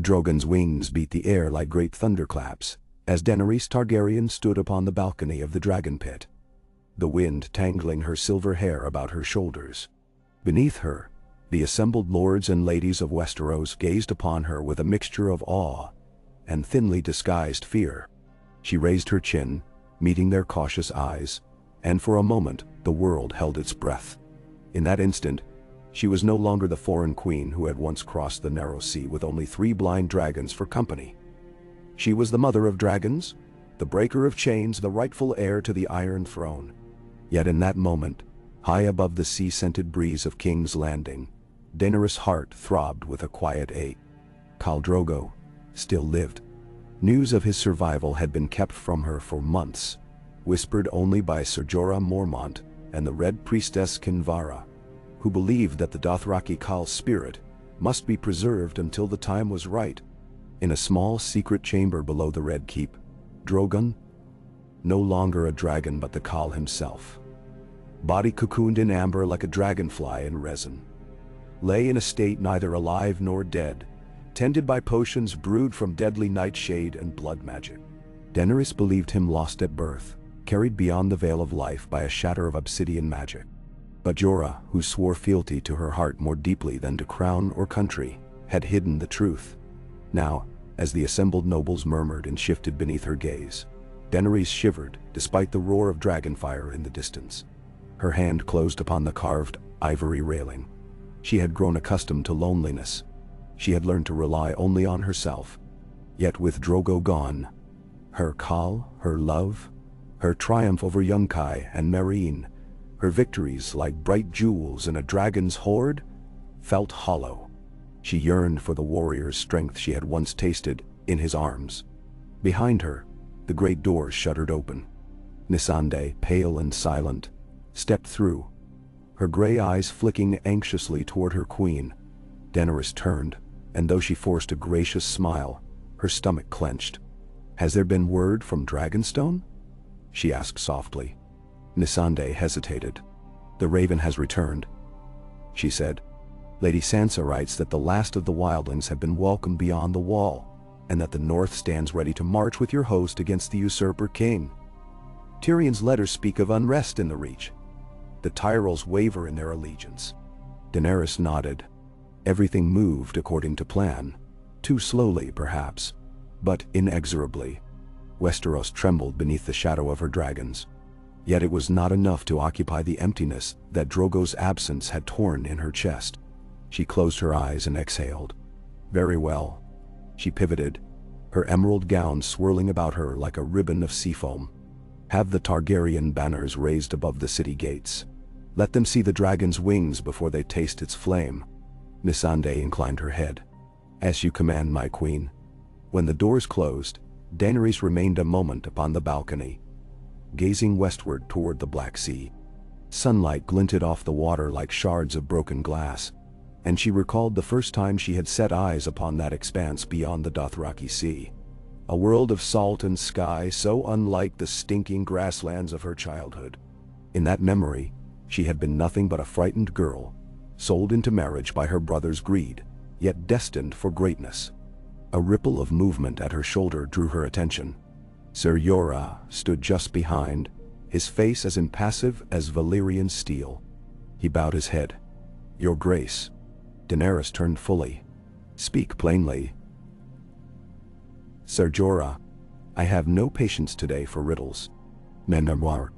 Drogon's wings beat the air like great thunderclaps, as Daenerys Targaryen stood upon the balcony of the dragon pit, the wind tangling her silver hair about her shoulders. Beneath her, the assembled lords and ladies of Westeros gazed upon her with a mixture of awe and thinly disguised fear. She raised her chin, meeting their cautious eyes, and for a moment the world held its breath. In that instant, she was no longer the foreign queen who had once crossed the narrow sea with only 3 blind dragons for company. She was the mother of dragons, the breaker of chains, the rightful heir to the Iron Throne. Yet in that moment, high above the sea-scented breeze of King's Landing, Daenerys' heart throbbed with a quiet ache. Khal Drogo still lived. News of his survival had been kept from her for months, whispered only by Ser Jorah Mormont and the Red Priestess Kinvara, who believed that the Dothraki Khal's spirit must be preserved until the time was right. In a small secret chamber below the Red Keep, Drogon, no longer a dragon but the Khal himself, body cocooned in amber like a dragonfly in resin, lay in a state neither alive nor dead, tended by potions brewed from deadly nightshade and blood magic. Daenerys believed him lost at birth, carried beyond the veil of life by a shatter of obsidian magic. But Jorah, who swore fealty to her heart more deeply than to crown or country, had hidden the truth. Now, as the assembled nobles murmured and shifted beneath her gaze, Daenerys shivered despite the roar of dragonfire in the distance. Her hand closed upon the carved ivory railing. She had grown accustomed to loneliness. She had learned to rely only on herself. Yet with Drogo gone, her Khal, her love, her triumph over Yunkai and Meereen, her victories like bright jewels in a dragon's hoard, felt hollow. She yearned for the warrior's strength she had once tasted in his arms. Behind her, the great doors shuddered open. Missandei, pale and silent, stepped through, her gray eyes flicking anxiously toward her queen. Daenerys turned, and though she forced a gracious smile, her stomach clenched. "Has there been word from Dragonstone?" she asked softly. Missandei hesitated. "The Raven has returned," she said. "Lady Sansa writes that the last of the wildlings have been welcomed beyond the wall, and that the North stands ready to march with your host against the usurper king. Tyrion's letters speak of unrest in the Reach. The Tyrells waver in their allegiance." Daenerys nodded. Everything moved according to plan. Too slowly, perhaps, but inexorably. Westeros trembled beneath the shadow of her dragons. Yet it was not enough to occupy the emptiness that Drogo's absence had torn in her chest. She closed her eyes and exhaled. "Very well." She pivoted, her emerald gown swirling about her like a ribbon of seafoam. "Have the Targaryen banners raised above the city gates. Let them see the dragon's wings before they taste its flame." Missandei inclined her head. "As you command, my queen." When the doors closed, Daenerys remained a moment upon the balcony, gazing westward toward the Black Sea. Sunlight glinted off the water like shards of broken glass, and she recalled the first time she had set eyes upon that expanse beyond the Dothraki Sea. A world of salt and sky so unlike the stinking grasslands of her childhood. In that memory, she had been nothing but a frightened girl, sold into marriage by her brother's greed, yet destined for greatness. A ripple of movement at her shoulder drew her attention. Ser Jorah stood just behind, his face as impassive as Valyrian steel. He bowed his head. "Your Grace." Daenerys turned fully. "Speak plainly." "Ser Jorah, I have no patience today for riddles." Memoir.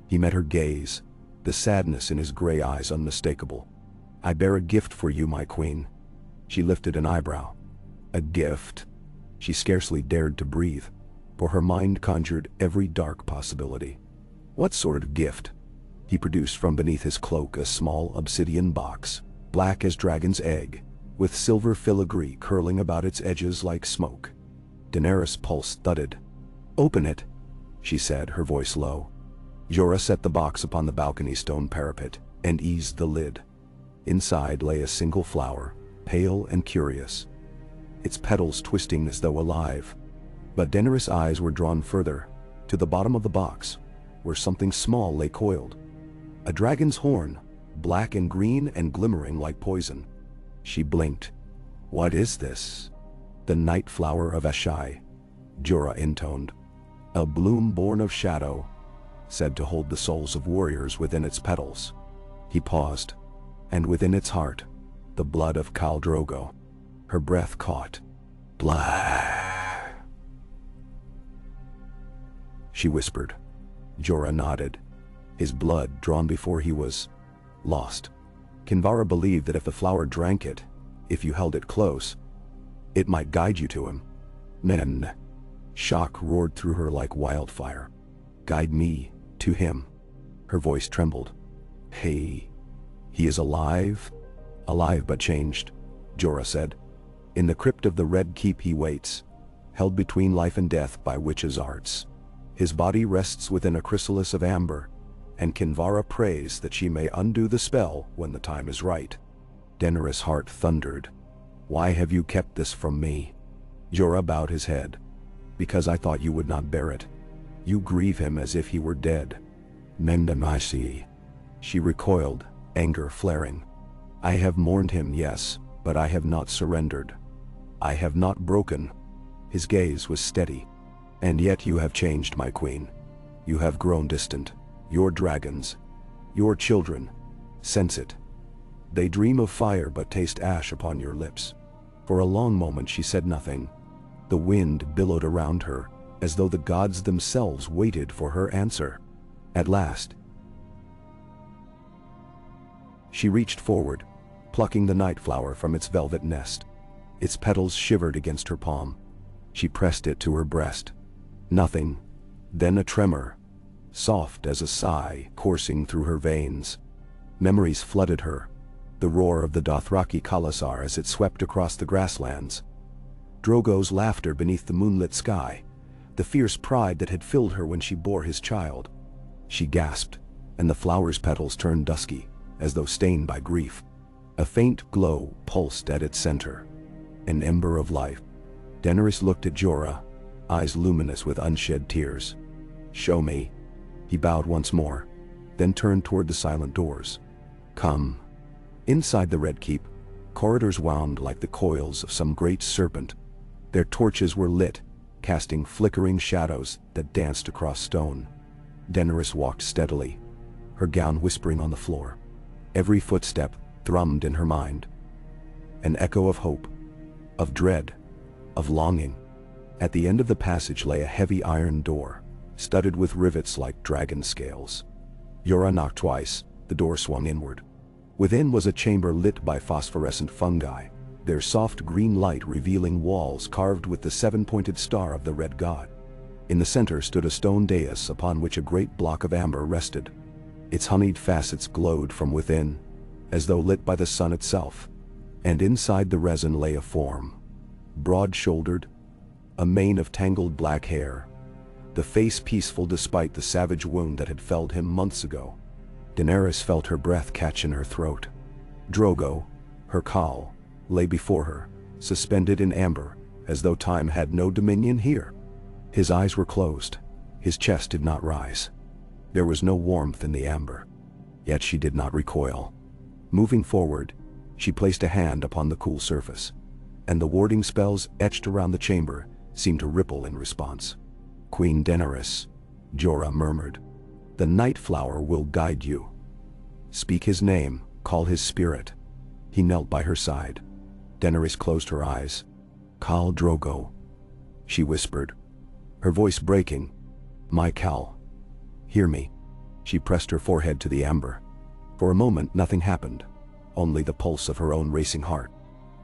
He met her gaze, the sadness in his gray eyes unmistakable. "I bear a gift for you, my queen." She lifted an eyebrow. "A gift?" She scarcely dared to breathe, for her mind conjured every dark possibility. "What sort of gift?" He produced from beneath his cloak a small obsidian box, black as dragon's egg, with silver filigree curling about its edges like smoke. Daenerys' pulse thudded. "Open it," she said, her voice low. Jorah set the box upon the balcony stone parapet and eased the lid. Inside lay a single flower, pale and curious, its petals twisting as though alive. But Daenerys' eyes were drawn further, to the bottom of the box, where something small lay coiled. A dragon's horn, black and green and glimmering like poison. She blinked. "What is this?" The night flower of Ashai, Jorah intoned. A bloom born of shadow, said to hold the souls of warriors within its petals. He paused, and within its heart, the blood of Khal Drogo. Her breath caught. Blood, she whispered. Jorah nodded, his blood drawn before he was lost. Kinvara believed that if the flower drank it, if you held it close, it might guide you to him. Men. Shock roared through her like wildfire. Guide me to him. Her voice trembled. Hey, he is alive? Alive but changed, Jorah said. In the crypt of the Red Keep he waits, held between life and death by witches' arts. His body rests within a chrysalis of amber, and Kinvara prays that she may undo the spell when the time is right. Daenerys' heart thundered. Why have you kept this from me? Jorah bowed his head. Because I thought you would not bear it. You grieve him as if he were dead. Mendamasi. She recoiled, anger flaring. I have mourned him, yes, but I have not surrendered. I have not broken. His gaze was steady. And yet you have changed, my queen. You have grown distant. Your dragons, your children, sense it. They dream of fire but taste ash upon your lips. For a long moment she said nothing. The wind billowed around her, as though the gods themselves waited for her answer. At last, she reached forward, plucking the night flower from its velvet nest. Its petals shivered against her palm. She pressed it to her breast. Nothing, then a tremor, soft as a sigh coursing through her veins. Memories flooded her, the roar of the Dothraki Khalasar as it swept across the grasslands. Drogo's laughter beneath the moonlit sky, the fierce pride that had filled her when she bore his child. She gasped, and the flower's petals turned dusky, as though stained by grief. A faint glow pulsed at its center, an ember of life. Daenerys looked at Jorah, eyes luminous with unshed tears. Show me. He bowed once more, then turned toward the silent doors. Come. Inside the Red Keep, corridors wound like the coils of some great serpent. Their torches were lit, casting flickering shadows that danced across stone. Daenerys walked steadily, her gown whispering on the floor. Every footstep thrummed in her mind. An echo of hope, of dread, of longing. At the end of the passage lay a heavy iron door, studded with rivets like dragon scales. Jorah knocked twice, the door swung inward. Within was a chamber lit by phosphorescent fungi, their soft green light revealing walls carved with the seven-pointed star of the Red God. In the center stood a stone dais upon which a great block of amber rested. Its honeyed facets glowed from within, as though lit by the sun itself. And inside the resin lay a form, broad-shouldered, a mane of tangled black hair, the face peaceful despite the savage wound that had felled him months ago. Daenerys felt her breath catch in her throat. Drogo, her Khal, lay before her, suspended in amber, as though time had no dominion here. His eyes were closed, his chest did not rise. There was no warmth in the amber, yet she did not recoil. Moving forward, she placed a hand upon the cool surface, and the warding spells etched around the chamber seemed to ripple in response. Queen Daenerys, Jorah murmured, the night flower will guide you. Speak his name, call his spirit. He knelt by her side. Daenerys closed her eyes. Khal Drogo, she whispered, her voice breaking. My Khal, hear me. She pressed her forehead to the amber. For a moment nothing happened, only the pulse of her own racing heart.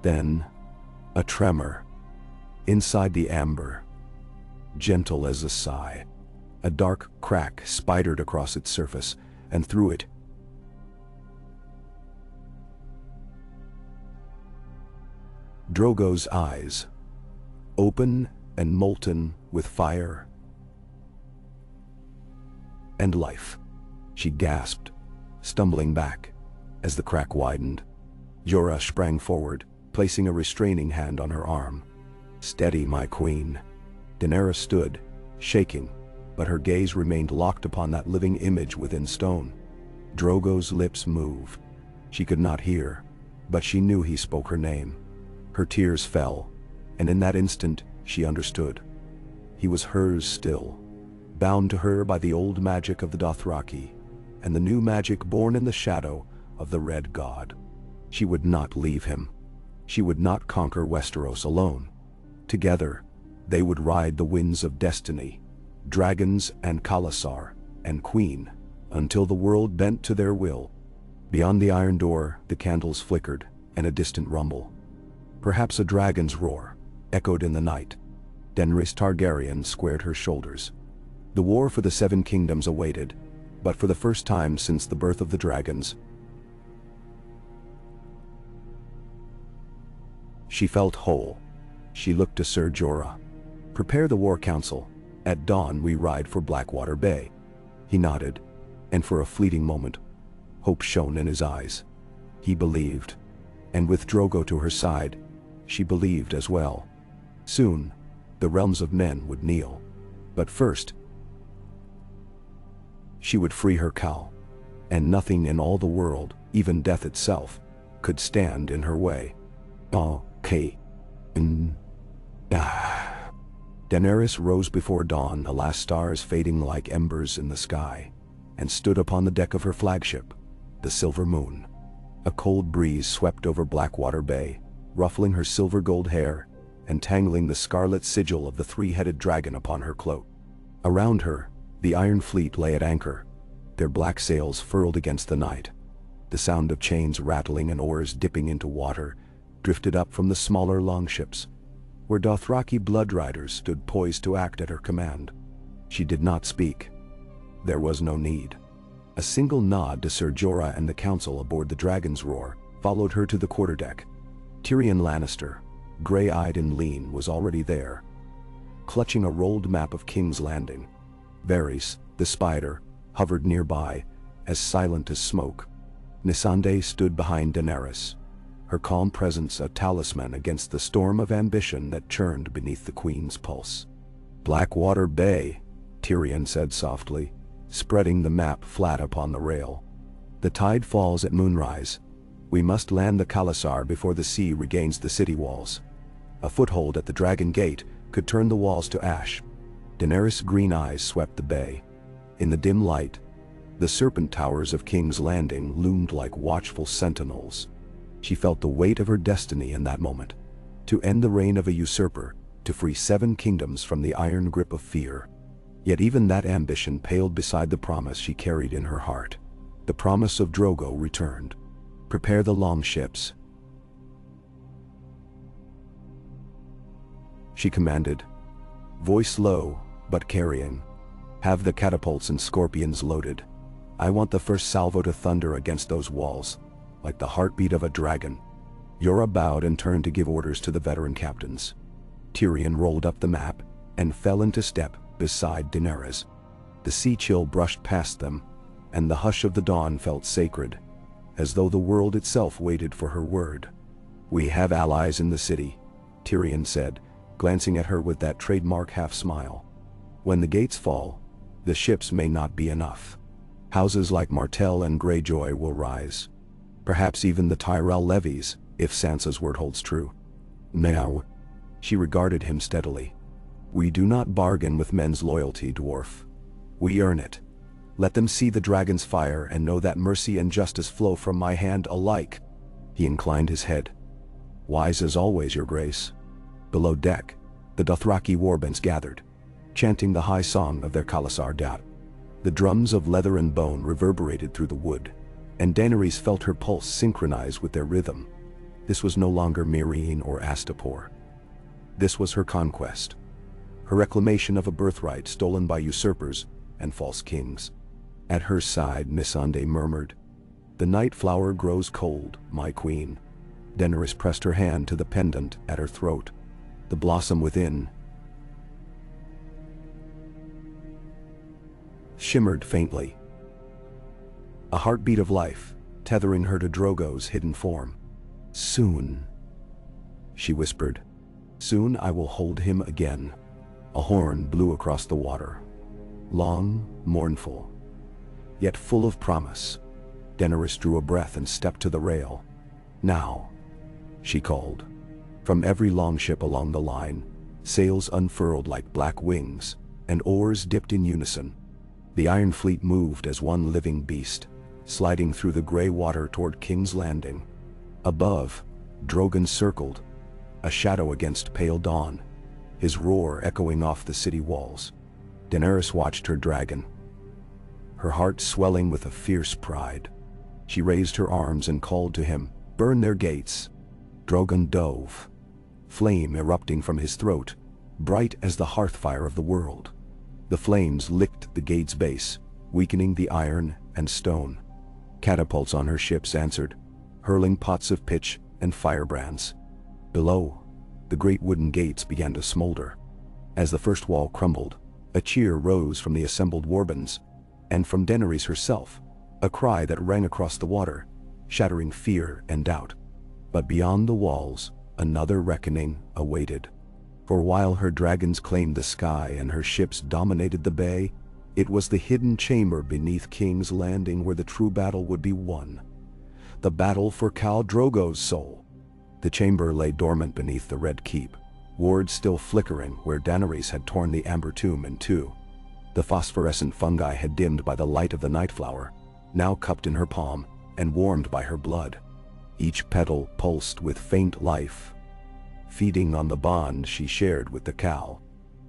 Then, a tremor. Inside the amber, gentle as a sigh, a dark crack spidered across its surface, and through it, Drogo's eyes, open and molten with fire and life. She gasped, stumbling back. As the crack widened, Jorah sprang forward, placing a restraining hand on her arm. Steady, my queen. Daenerys stood, shaking, but her gaze remained locked upon that living image within stone. Drogo's lips moved. She could not hear, but she knew he spoke her name. Her tears fell, and in that instant she understood. He was hers still, bound to her by the old magic of the Dothraki, and the new magic born in the shadow of the Red God. She would not leave him. She would not conquer Westeros alone. Together, they would ride the winds of destiny, dragons and Khalasar and Queen, until the world bent to their will. Beyond the iron door, the candles flickered, and a distant rumble. Perhaps a dragon's roar echoed in the night. Daenerys Targaryen squared her shoulders. The war for the Seven Kingdoms awaited, but for the first time since the birth of the dragons, she felt whole. She looked to Ser Jorah. "Prepare the war council. At dawn we ride for Blackwater Bay." He nodded, and for a fleeting moment, hope shone in his eyes. He believed, and with Drogo to her side, she believed as well. Soon, the realms of men would kneel. But first, she would free her Khal, and nothing in all the world, even death itself, could stand in her way. Okay. Daenerys rose before dawn, the last stars fading like embers in the sky, and stood upon the deck of her flagship, the Silver Moon. A cold breeze swept over Blackwater Bay, ruffling her silver-gold hair and tangling the scarlet sigil of the three-headed dragon upon her cloak. Around her, the Iron Fleet lay at anchor, their black sails furled against the night. The sound of chains rattling and oars dipping into water drifted up from the smaller longships, where Dothraki bloodriders stood poised to act at her command. She did not speak. There was no need. A single nod to Ser Jorah and the council aboard the Dragon's Roar followed her to the quarterdeck. Tyrion Lannister, gray-eyed and lean, was already there, clutching a rolled map of King's Landing. Varys, the spider, hovered nearby, as silent as smoke. Missandei stood behind Daenerys, her calm presence a talisman against the storm of ambition that churned beneath the Queen's pulse. "Blackwater Bay," Tyrion said softly, spreading the map flat upon the rail. "The tide falls at moonrise. We must land the Khalasar before the sea regains the city walls. A foothold at the Dragon Gate could turn the walls to ash." Daenerys' green eyes swept the bay. In the dim light, the serpent towers of King's Landing loomed like watchful sentinels. She felt the weight of her destiny in that moment, to end the reign of a usurper, to free 7 kingdoms from the iron grip of fear. Yet even that ambition paled beside the promise she carried in her heart. The promise of Drogo returned. "Prepare the longships," she commanded, voice low but carrying. "Have the catapults and scorpions loaded. I want the first salvo to thunder against those walls, like the heartbeat of a dragon." Jorah bowed and turned to give orders to the veteran captains. Tyrion rolled up the map and fell into step beside Daenerys. The sea chill brushed past them, and the hush of the dawn felt sacred, as though the world itself waited for her word. "We have allies in the city," Tyrion said, glancing at her with that trademark half-smile. "When the gates fall, the ships may not be enough. Houses like Martell and Greyjoy will rise. Perhaps even the Tyrell levies, if Sansa's word holds true." "Now," she regarded him steadily, "we do not bargain with men's loyalty, dwarf. We earn it. Let them see the dragon's fire and know that mercy and justice flow from my hand alike." He inclined his head. "Wise as always, your grace." Below deck, the Dothraki warbands gathered, chanting the high song of their Khalasar Dat. The drums of leather and bone reverberated through the wood, and Daenerys felt her pulse synchronize with their rhythm. This was no longer Meereen or Astapor. This was her conquest, her reclamation of a birthright stolen by usurpers and false kings. At her side, Missandei murmured, "The night flower grows cold, my queen." Daenerys pressed her hand to the pendant at her throat. The blossom within shimmered faintly. A heartbeat of life, tethering her to Drogo's hidden form. "Soon," she whispered. "Soon I will hold him again." A horn blew across the water. Long, mournful, yet full of promise. Daenerys drew a breath and stepped to the rail. "Now," she called. From every longship along the line, sails unfurled like black wings, and oars dipped in unison. The Iron Fleet moved as one living beast, sliding through the gray water toward King's Landing. Above, Drogon circled, a shadow against pale dawn, his roar echoing off the city walls. Daenerys watched her dragon, her heart swelling with a fierce pride. She raised her arms and called to him, "Burn their gates." Drogon dove, flame erupting from his throat, bright as the hearthfire of the world. The flames licked the gate's base, weakening the iron and stone. Catapults on her ships answered, hurling pots of pitch and firebrands. Below, the great wooden gates began to smolder. As the first wall crumbled, a cheer rose from the assembled warbans, and from Daenerys herself, a cry that rang across the water, shattering fear and doubt. But beyond the walls, another reckoning awaited. For while her dragons claimed the sky and her ships dominated the bay, it was the hidden chamber beneath King's Landing where the true battle would be won. The battle for Khal Drogo's soul. The chamber lay dormant beneath the Red Keep, wards still flickering where Daenerys had torn the amber tomb in two. The phosphorescent fungi had dimmed by the light of the nightflower, now cupped in her palm and warmed by her blood. Each petal pulsed with faint life, feeding on the bond she shared with the Khal.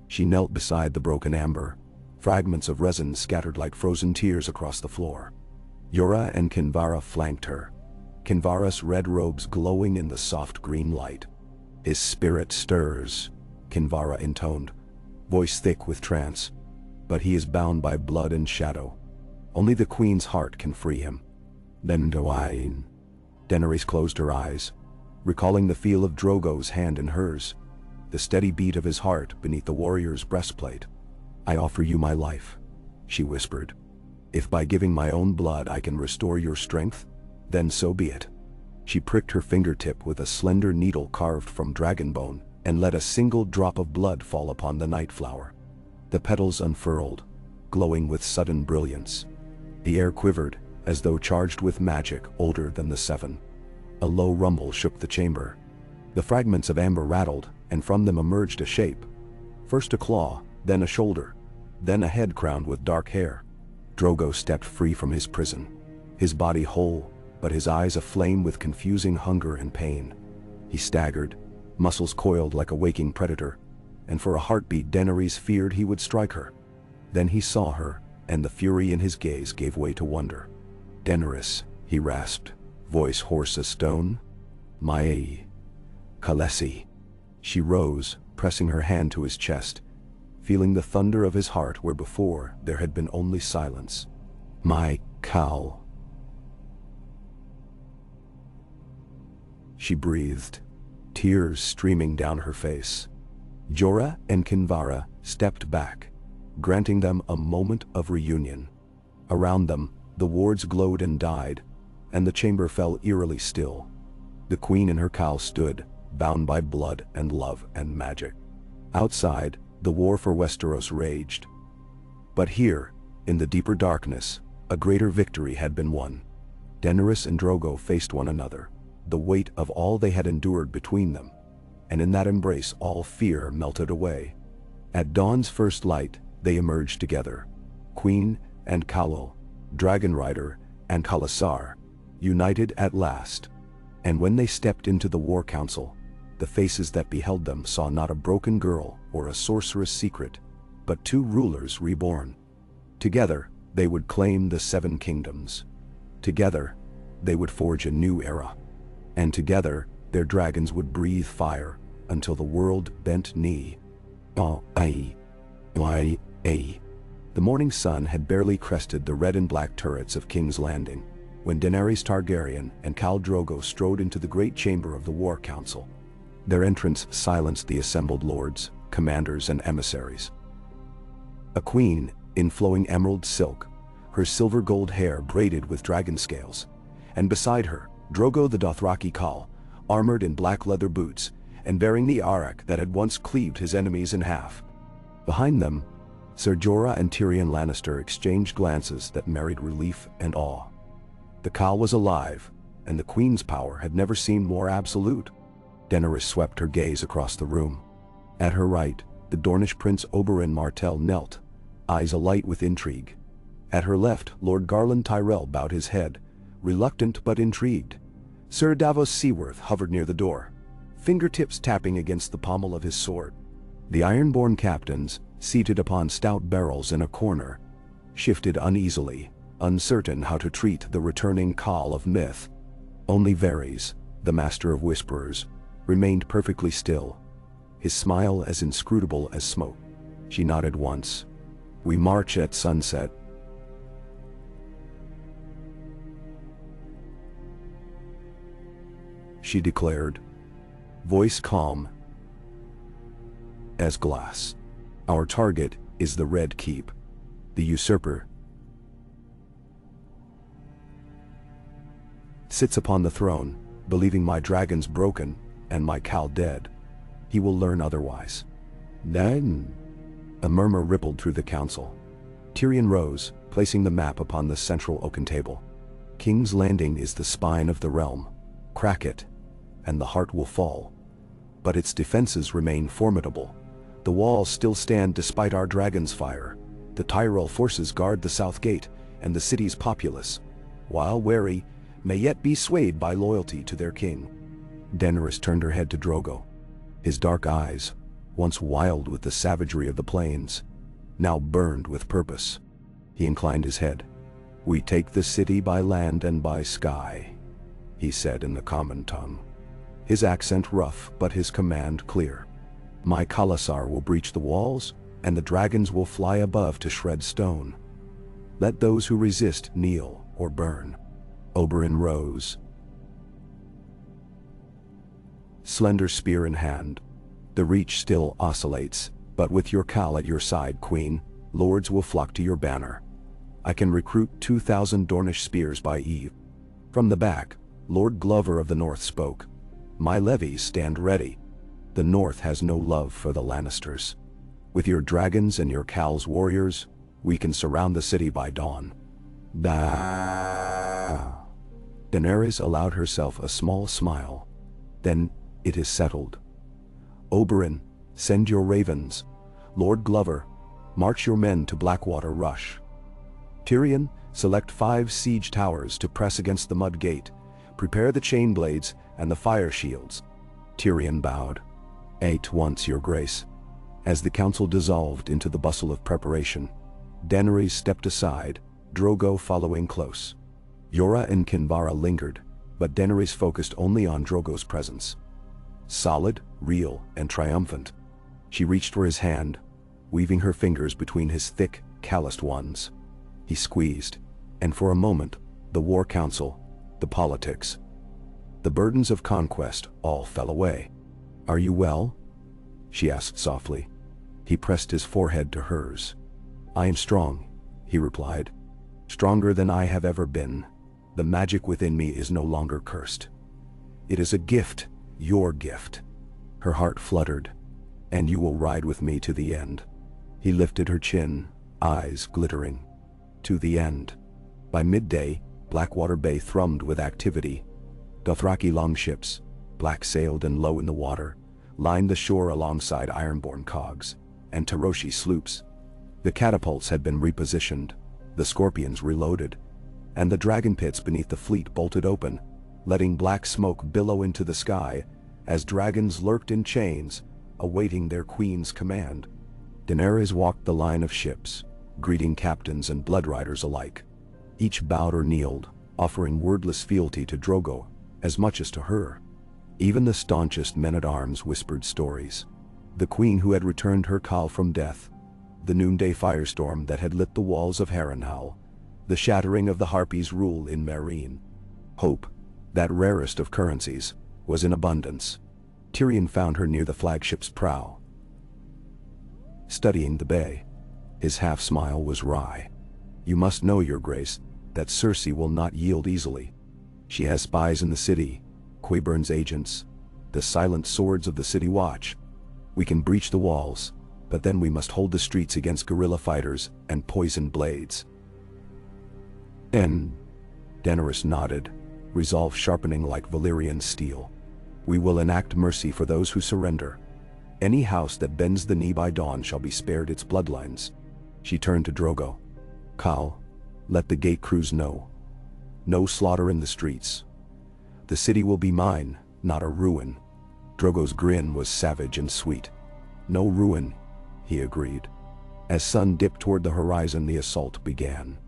She knelt beside the broken amber, fragments of resin scattered like frozen tears across the floor. Jorah and Kinvara flanked her, Kinvara's red robes glowing in the soft green light. "His spirit stirs," Kinvara intoned, voice thick with trance, "but he is bound by blood and shadow. Only the Queen's heart can free him." "Then do I." Daenerys closed her eyes, recalling the feel of Drogo's hand in hers, the steady beat of his heart beneath the warrior's breastplate. "I offer you my life," she whispered. "If by giving my own blood I can restore your strength, then so be it." She pricked her fingertip with a slender needle carved from dragon bone and let a single drop of blood fall upon the nightflower. The petals unfurled, glowing with sudden brilliance. The air quivered, as though charged with magic older than the Seven. A low rumble shook the chamber. The fragments of amber rattled, and from them emerged a shape. First a claw, then a shoulder, then a head crowned with dark hair. Drogo stepped free from his prison, his body whole, but his eyes aflame with confusing hunger and pain. He staggered, muscles coiled like a waking predator, and for a heartbeat Daenerys feared he would strike her. Then he saw her, and the fury in his gaze gave way to wonder. "Daenerys," he rasped, voice hoarse as stone. "My Khaleesi." She rose, pressing her hand to his chest, feeling the thunder of his heart where before there had been only silence. "My Khal." She breathed, tears streaming down her face. Jorah and Kinvara stepped back, granting them a moment of reunion. Around them, the wards glowed and died, and the chamber fell eerily still. The Queen and her Khal stood, bound by blood and love and magic. Outside, the war for Westeros raged. But here, in the deeper darkness, a greater victory had been won. Daenerys and Drogo faced one another, the weight of all they had endured between them, and in that embrace all fear melted away. At dawn's first light, they emerged together, Queen and Khal, Dragon Rider and Khalasar, united at last. And when they stepped into the war council, the faces that beheld them saw not a broken girl or a sorceress secret, but two rulers reborn. Together, they would claim the Seven Kingdoms. Together, they would forge a new era. And together, their dragons would breathe fire until the world bent knee. The morning sun had barely crested the red and black turrets of King's Landing when Daenerys Targaryen and Khal Drogo strode into the great chamber of the War Council. Their entrance silenced the assembled lords, commanders, and emissaries. A queen, in flowing emerald silk, her silver gold hair braided with dragon scales, and beside her, Drogo the Dothraki Khal, armored in black leather boots, and bearing the arak that had once cleaved his enemies in half. Behind them, Ser Jorah and Tyrion Lannister exchanged glances that married relief and awe. The Khal was alive, and the Queen's power had never seemed more absolute. Daenerys swept her gaze across the room. At her right, the Dornish Prince Oberyn Martell knelt, eyes alight with intrigue. At her left, Lord Garland Tyrell bowed his head, reluctant but intrigued. Sir Davos Seaworth hovered near the door, fingertips tapping against the pommel of his sword. The Ironborn captains, seated upon stout barrels in a corner, shifted uneasily, uncertain how to treat the returning call of myth. Only Varys, the master of whisperers, remained perfectly still, his smile as inscrutable as smoke. She nodded once. "We march at sunset." She declared, voice calm as glass. "Our target is the Red Keep. The usurper sits upon the throne, believing my dragons broken and my Khal dead. He will learn otherwise." Then a murmur rippled through the council. Tyrion rose, placing the map upon the central oaken table. "King's Landing is the spine of the realm. Crack it, and the heart will fall. But its defenses remain formidable. The walls still stand despite our dragon's fire. The Tyrell forces guard the south gate, and the city's populace, while wary, may yet be swayed by loyalty to their king." Daenerys turned her head to Drogo. His dark eyes, once wild with the savagery of the plains, now burned with purpose. He inclined his head. "We take the city by land and by sky," he said in the common tongue. His accent rough, but his command clear. "My Khalasar will breach the walls, and the dragons will fly above to shred stone. Let those who resist kneel or burn." Oberyn rose, slender spear in hand. "The reach still oscillates, but with your Khal at your side, Queen, lords will flock to your banner. I can recruit 2,000 Dornish spears by eve." From the back, Lord Glover of the North spoke. "My levies stand ready. The North has no love for the Lannisters. With your dragons and your Khal's warriors, we can surround the city by dawn." Daenerys allowed herself a small smile. "Then it is settled. Oberyn, send your ravens. Lord Glover, march your men to Blackwater Rush. Tyrion, select 5 siege towers to press against the mud gate. Prepare the chain blades and the fire shields." Tyrion bowed. "At once, your grace." As the council dissolved into the bustle of preparation, Daenerys stepped aside, Drogo following close. Jorah and Kinvara lingered, but Daenerys focused only on Drogo's presence. Solid, real, and triumphant. She reached for his hand, weaving her fingers between his thick, calloused ones. He squeezed, and for a moment, the war council, the politics, the burdens of conquest all fell away. "Are you well?" she asked softly. He pressed his forehead to hers. "I am strong," he replied. "Stronger than I have ever been. The magic within me is no longer cursed. It is a gift, your gift." Her heart fluttered. "And you will ride with me to the end." He lifted her chin, eyes glittering. "To the end." By midday, Blackwater Bay thrummed with activity. Dothraki longships, black-sailed and low in the water, lined the shore alongside Ironborn cogs, and Taroshi sloops. The catapults had been repositioned, the scorpions reloaded, and the dragon pits beneath the fleet bolted open, letting black smoke billow into the sky as dragons lurked in chains, awaiting their queen's command. Daenerys walked the line of ships, greeting captains and bloodriders alike. Each bowed or kneeled, offering wordless fealty to Drogo as much as to her. Even the staunchest men-at-arms whispered stories. The queen who had returned her Khal from death, the noonday firestorm that had lit the walls of Harrenhal, the shattering of the Harpies' rule in Meereen. Hope, that rarest of currencies, was in abundance. Tyrion found her near the flagship's prow, studying the bay. His half-smile was wry. "You must know, your grace, that Cersei will not yield easily. She has spies in the city, Qyburn's agents, the silent swords of the city watch. We can breach the walls, but then we must hold the streets against guerrilla fighters and poisoned blades." "And?" Daenerys nodded, resolve sharpening like Valyrian steel. We will enact mercy for those who surrender. Any house that bends the knee by dawn shall be spared its bloodlines." She turned to Drogo. "Khal, let the gate crews know. No slaughter in the streets. The city will be mine, not a ruin." Drogo's grin was savage and sweet. "No ruin," he agreed. As sun dipped toward the horizon, the assault began.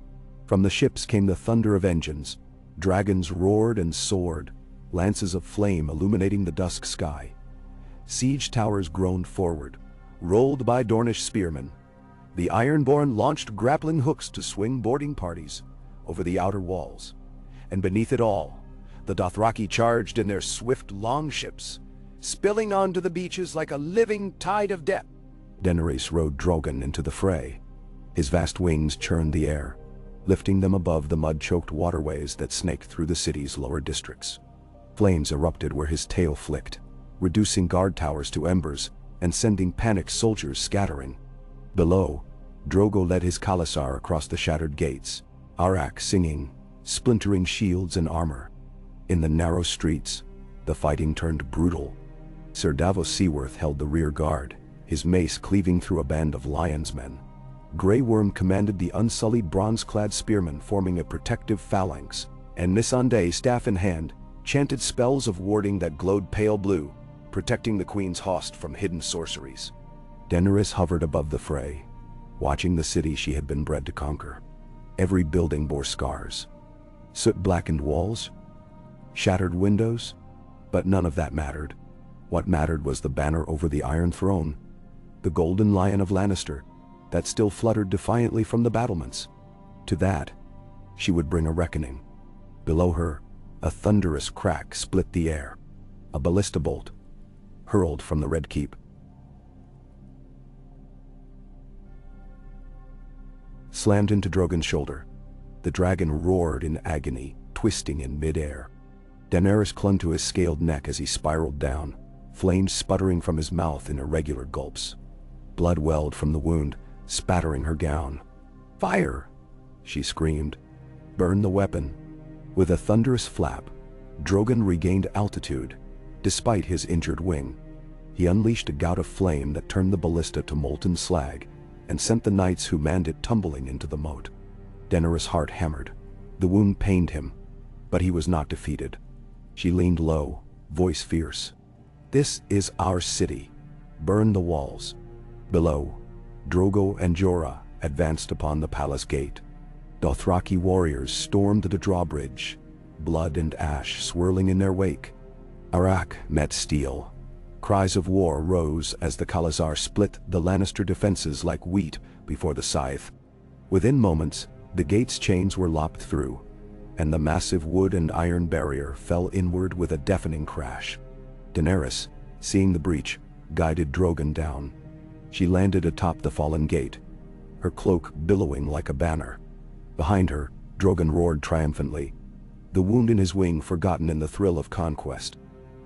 From the ships came the thunder of engines. Dragons roared and soared, lances of flame illuminating the dusk sky. Siege towers groaned forward, rolled by Dornish spearmen. The Ironborn launched grappling hooks to swing boarding parties over the outer walls. And beneath it all, the Dothraki charged in their swift longships, spilling onto the beaches like a living tide of death. Daenerys rode Drogon into the fray. His vast wings churned the air, lifting them above the mud-choked waterways that snaked through the city's lower districts. Flames erupted where his tail flicked, reducing guard towers to embers and sending panicked soldiers scattering. Below, Drogo led his khalasar across the shattered gates, Arak singing, splintering shields and armor. In the narrow streets, the fighting turned brutal. Sir Davos Seaworth held the rear guard, his mace cleaving through a band of Lion's men. Grey Worm commanded the unsullied bronze-clad spearmen, forming a protective phalanx, and Missandei, staff in hand, chanted spells of warding that glowed pale blue, protecting the Queen's host from hidden sorceries. Daenerys hovered above the fray, watching the city she had been bred to conquer. Every building bore scars. Soot-blackened walls, shattered windows, but none of that mattered. What mattered was the banner over the Iron Throne, the golden lion of Lannister, that still fluttered defiantly from the battlements. To that, she would bring a reckoning. Below her, a thunderous crack split the air. A ballista bolt, hurled from the Red Keep, slammed into Drogon's shoulder. The dragon roared in agony, twisting in mid-air. Daenerys clung to his scaled neck as he spiraled down, flames sputtering from his mouth in irregular gulps. Blood welled from the wound, spattering her gown. "Fire!" she screamed. "Burn the weapon." With a thunderous flap, Drogon regained altitude, despite his injured wing. He unleashed a gout of flame that turned the ballista to molten slag and sent the knights who manned it tumbling into the moat. Daenerys' heart hammered. The wound pained him, but he was not defeated. She leaned low, voice fierce. "This is our city. Burn the walls." Below, Drogo and Jorah advanced upon the palace gate. Dothraki warriors stormed the drawbridge, blood and ash swirling in their wake. Arak met steel. Cries of war rose as the khalasar split the Lannister defenses like wheat before the scythe. Within moments, the gate's chains were lopped through, and the massive wood and iron barrier fell inward with a deafening crash. Daenerys, seeing the breach, guided Drogon down. She landed atop the fallen gate, her cloak billowing like a banner. Behind her, Drogon roared triumphantly, the wound in his wing forgotten in the thrill of conquest.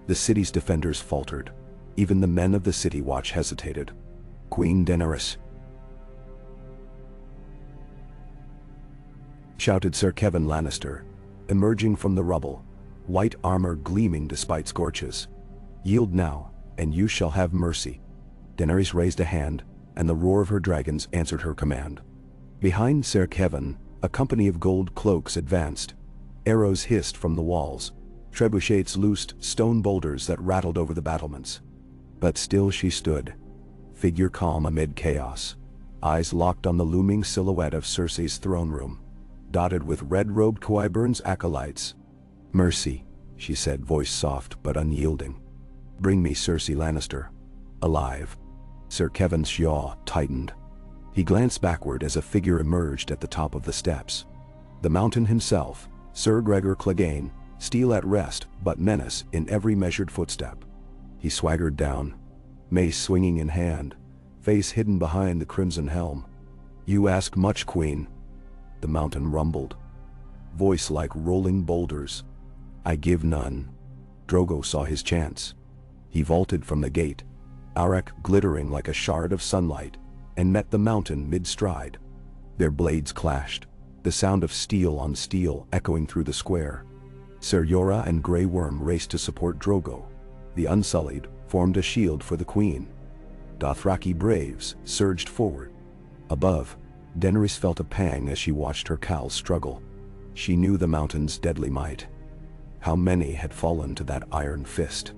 The city's defenders faltered. Even the men of the city watch hesitated. "Queen Daenerys!" shouted Sir Kevan Lannister, emerging from the rubble, white armor gleaming despite scorches. "Yield now, and you shall have mercy." Daenerys raised a hand, and the roar of her dragons answered her command. Behind Sir Kevan, a company of gold cloaks advanced. Arrows hissed from the walls. Trebuchets loosed stone boulders that rattled over the battlements. But still she stood, figure calm amid chaos, eyes locked on the looming silhouette of Cersei's throne room, dotted with red-robed Qyburns acolytes. "Mercy," she said, voice soft but unyielding. "Bring me Cersei Lannister, alive." Sir Kevan's jaw tightened. He glanced backward as a figure emerged at the top of the steps. The Mountain himself, Sir Gregor Clegane, steel at rest but menace in every measured footstep. He swaggered down, mace swinging in hand, face hidden behind the crimson helm. "You ask much, Queen," the Mountain rumbled, voice like rolling boulders. "I give none." Drogo saw his chance. He vaulted from the gate, Arak glittering like a shard of sunlight, and met the Mountain mid-stride. Their blades clashed, the sound of steel on steel echoing through the square. Ser Jorah and Grey Worm raced to support Drogo. The Unsullied formed a shield for the queen. Dothraki braves surged forward. Above, Daenerys felt a pang as she watched her khal struggle. She knew the mountain's deadly might. How many had fallen to that iron fist?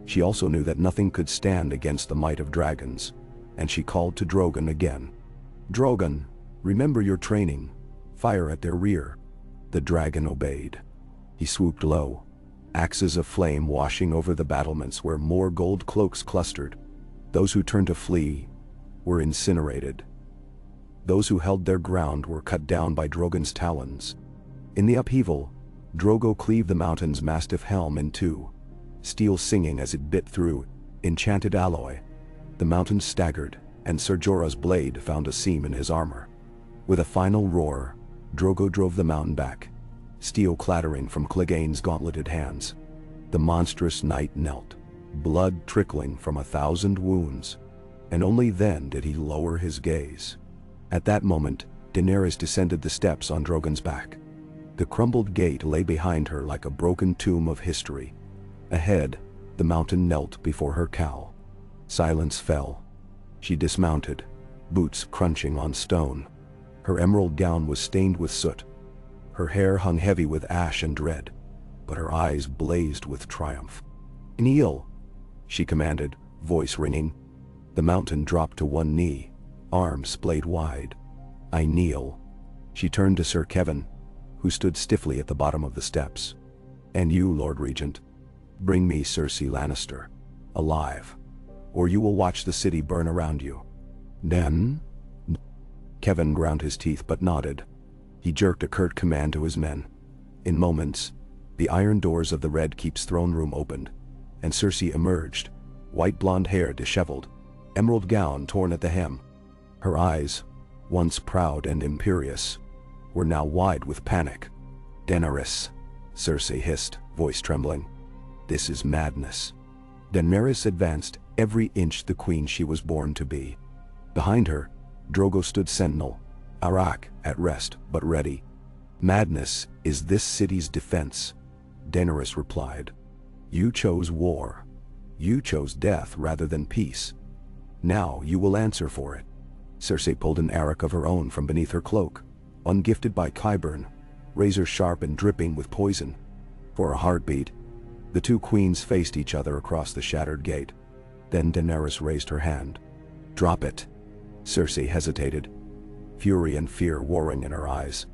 She also knew that nothing could stand against the might of dragons, and she called to Drogon again. "Drogon, remember your training. Fire at their rear." The dragon obeyed. He swooped low, axes of flame washing over the battlements where more gold cloaks clustered. Those who turned to flee were incinerated. Those who held their ground were cut down by Drogon's talons. In the upheaval, Drogo cleaved the mountain's mastiff helm in two, steel singing as it bit through enchanted alloy. The mountain staggered, and Ser Jorah's blade found a seam in his armor. With a final roar, Drogo drove the mountain back, steel clattering from Clegane's gauntleted hands. The monstrous knight knelt, blood trickling from 1,000 wounds, and only then did he lower his gaze. At that moment, Daenerys descended the steps on Drogon's back. The crumbled gate lay behind her like a broken tomb of history. Ahead, the mountain knelt before her cowl. Silence fell. She dismounted, boots crunching on stone. Her emerald gown was stained with soot. Her hair hung heavy with ash and dread, but her eyes blazed with triumph. "Kneel," she commanded, voice ringing. The mountain dropped to one knee, arms splayed wide. "I kneel." She turned to Sir Kevan, who stood stiffly at the bottom of the steps. "And you, Lord Regent, bring me Cersei Lannister, alive, or you will watch the city burn around you." "Then?" Kevan ground his teeth but nodded. He jerked a curt command to his men. In moments, the iron doors of the Red Keep's throne room opened, and Cersei emerged, white blonde hair disheveled, emerald gown torn at the hem. Her eyes, once proud and imperious, were now wide with panic. "Daenerys," Cersei hissed, voice trembling. "This is madness." Daenerys advanced every inch the queen she was born to be. Behind her, Drogo stood sentinel, Arak at rest but ready. "Madness is this city's defense," Daenerys replied. "You chose war. You chose death rather than peace. Now you will answer for it." Cersei pulled an Arak of her own from beneath her cloak, ungifted by Qyburn, razor sharp and dripping with poison. For a heartbeat, the two queens faced each other across the shattered gate. Then Daenerys raised her hand. "Drop it." Cersei hesitated, fury and fear warring in her eyes.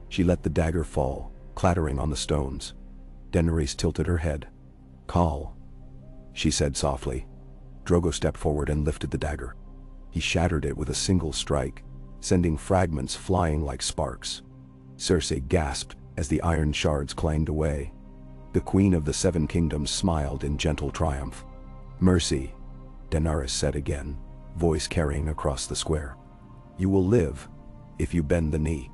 She let the dagger fall, clattering on the stones. Daenerys tilted her head. "Call," she said softly. Drogo stepped forward and lifted the dagger. He shattered it with a single strike, sending fragments flying like sparks. Cersei gasped as the iron shards clanged away. The Queen of the Seven Kingdoms smiled in gentle triumph. "Mercy," Daenerys said again, voice carrying across the square. "You will live, if you bend the knee."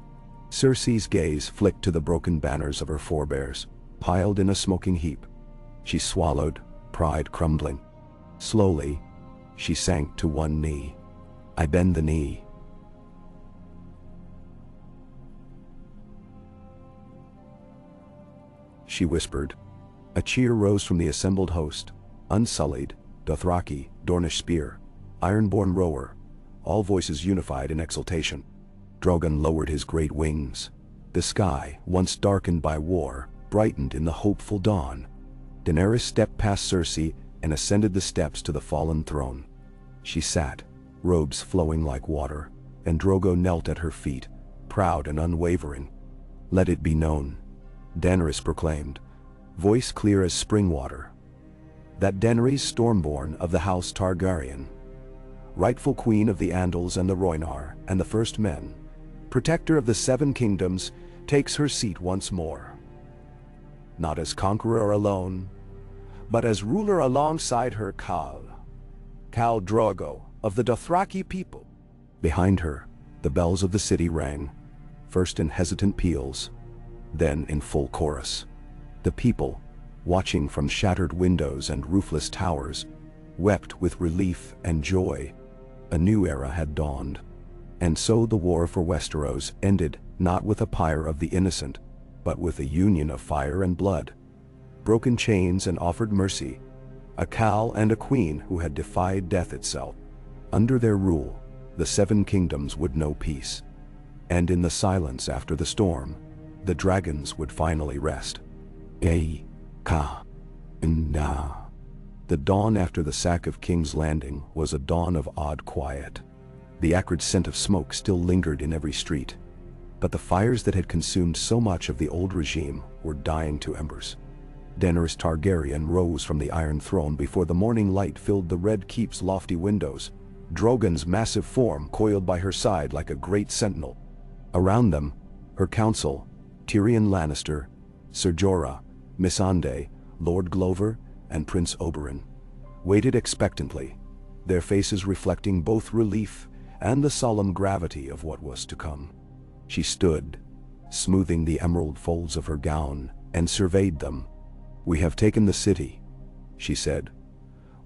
Cersei's gaze flicked to the broken banners of her forebears, piled in a smoking heap. She swallowed, pride crumbling. Slowly, she sank to one knee. "I bend the knee." She whispered. A cheer rose from the assembled host. Unsullied, Dothraki, Dornish spear, Ironborn rower, all voices unified in exultation. Drogon lowered his great wings. The sky, once darkened by war, brightened in the hopeful dawn. Daenerys stepped past Cersei and ascended the steps to the fallen throne. She sat, robes flowing like water, and Drogo knelt at her feet, proud and unwavering. "Let it be known," Daenerys proclaimed, voice clear as spring water, "that Daenerys Stormborn of the House Targaryen, rightful queen of the Andals and the Rhoynar and the First Men, protector of the Seven Kingdoms, takes her seat once more. Not as conqueror alone, but as ruler alongside her Khal Drogo of the Dothraki people." Behind her, the bells of the city rang, first in hesitant peals, then in full chorus. The people, watching from shattered windows and roofless towers, wept with relief and joy. A new era had dawned. And so the war for Westeros ended not with a pyre of the innocent, but with a union of fire and blood. Broken chains and offered mercy, a Khal and a queen who had defied death itself. Under their rule, the Seven Kingdoms would know peace. And in the silence after the storm, the dragons would finally rest. Ka-na. The dawn after the sack of King's Landing was a dawn of odd quiet. The acrid scent of smoke still lingered in every street, but the fires that had consumed so much of the old regime were dying to embers. Daenerys Targaryen rose from the Iron Throne before the morning light filled the Red Keep's lofty windows, Drogon's massive form coiled by her side like a great sentinel. Around them, her council, Tyrion Lannister, Ser Jorah, Missandei, Lord Glover, and Prince Oberyn, waited expectantly, their faces reflecting both relief and the solemn gravity of what was to come. She stood, smoothing the emerald folds of her gown, and surveyed them. "We have taken the city," she said,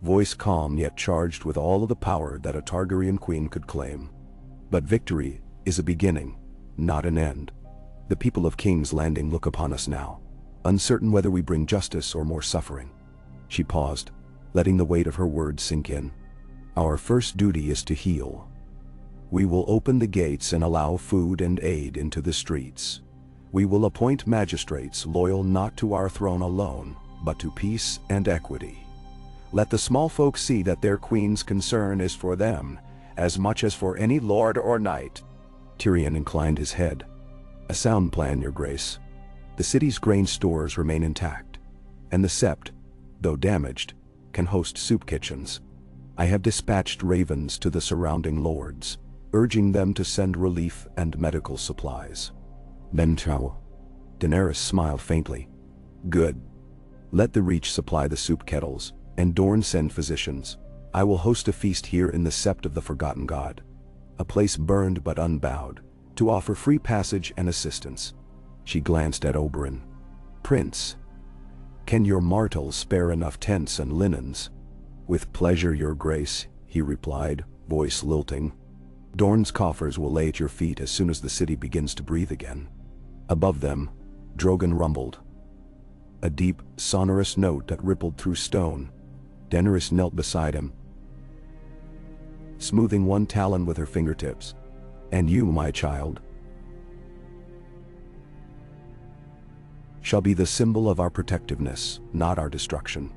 voice calm yet charged with all of the power that a Targaryen queen could claim. "But victory is a beginning, not an end. The people of King's Landing look upon us now, uncertain whether we bring justice or more suffering." She paused, letting the weight of her words sink in. "Our first duty is to heal. We will open the gates and allow food and aid into the streets. We will appoint magistrates loyal not to our throne alone, but to peace and equity. Let the small folk see that their queen's concern is for them, as much as for any lord or knight." Tyrion inclined his head. "A sound plan, Your Grace. The city's grain stores remain intact, and the Sept, though damaged, can host soup kitchens. I have dispatched ravens to the surrounding lords, urging them to send relief and medical supplies." "Benchao." Daenerys smiled faintly. "Good. Let the Reach supply the soup kettles, and Dorne send physicians. I will host a feast here in the Sept of the Forgotten God, a place burned but unbowed, to offer free passage and assistance." She glanced at Oberyn. "Prince, can your Martels spare enough tents and linens?" "With pleasure, Your Grace," he replied, voice lilting. "Dorne's coffers will lay at your feet as soon as the city begins to breathe again." Above them, Drogon rumbled. A deep, sonorous note that rippled through stone. Daenerys knelt beside him, smoothing one talon with her fingertips. "And you, my child, shall be the symbol of our protectiveness, not our destruction.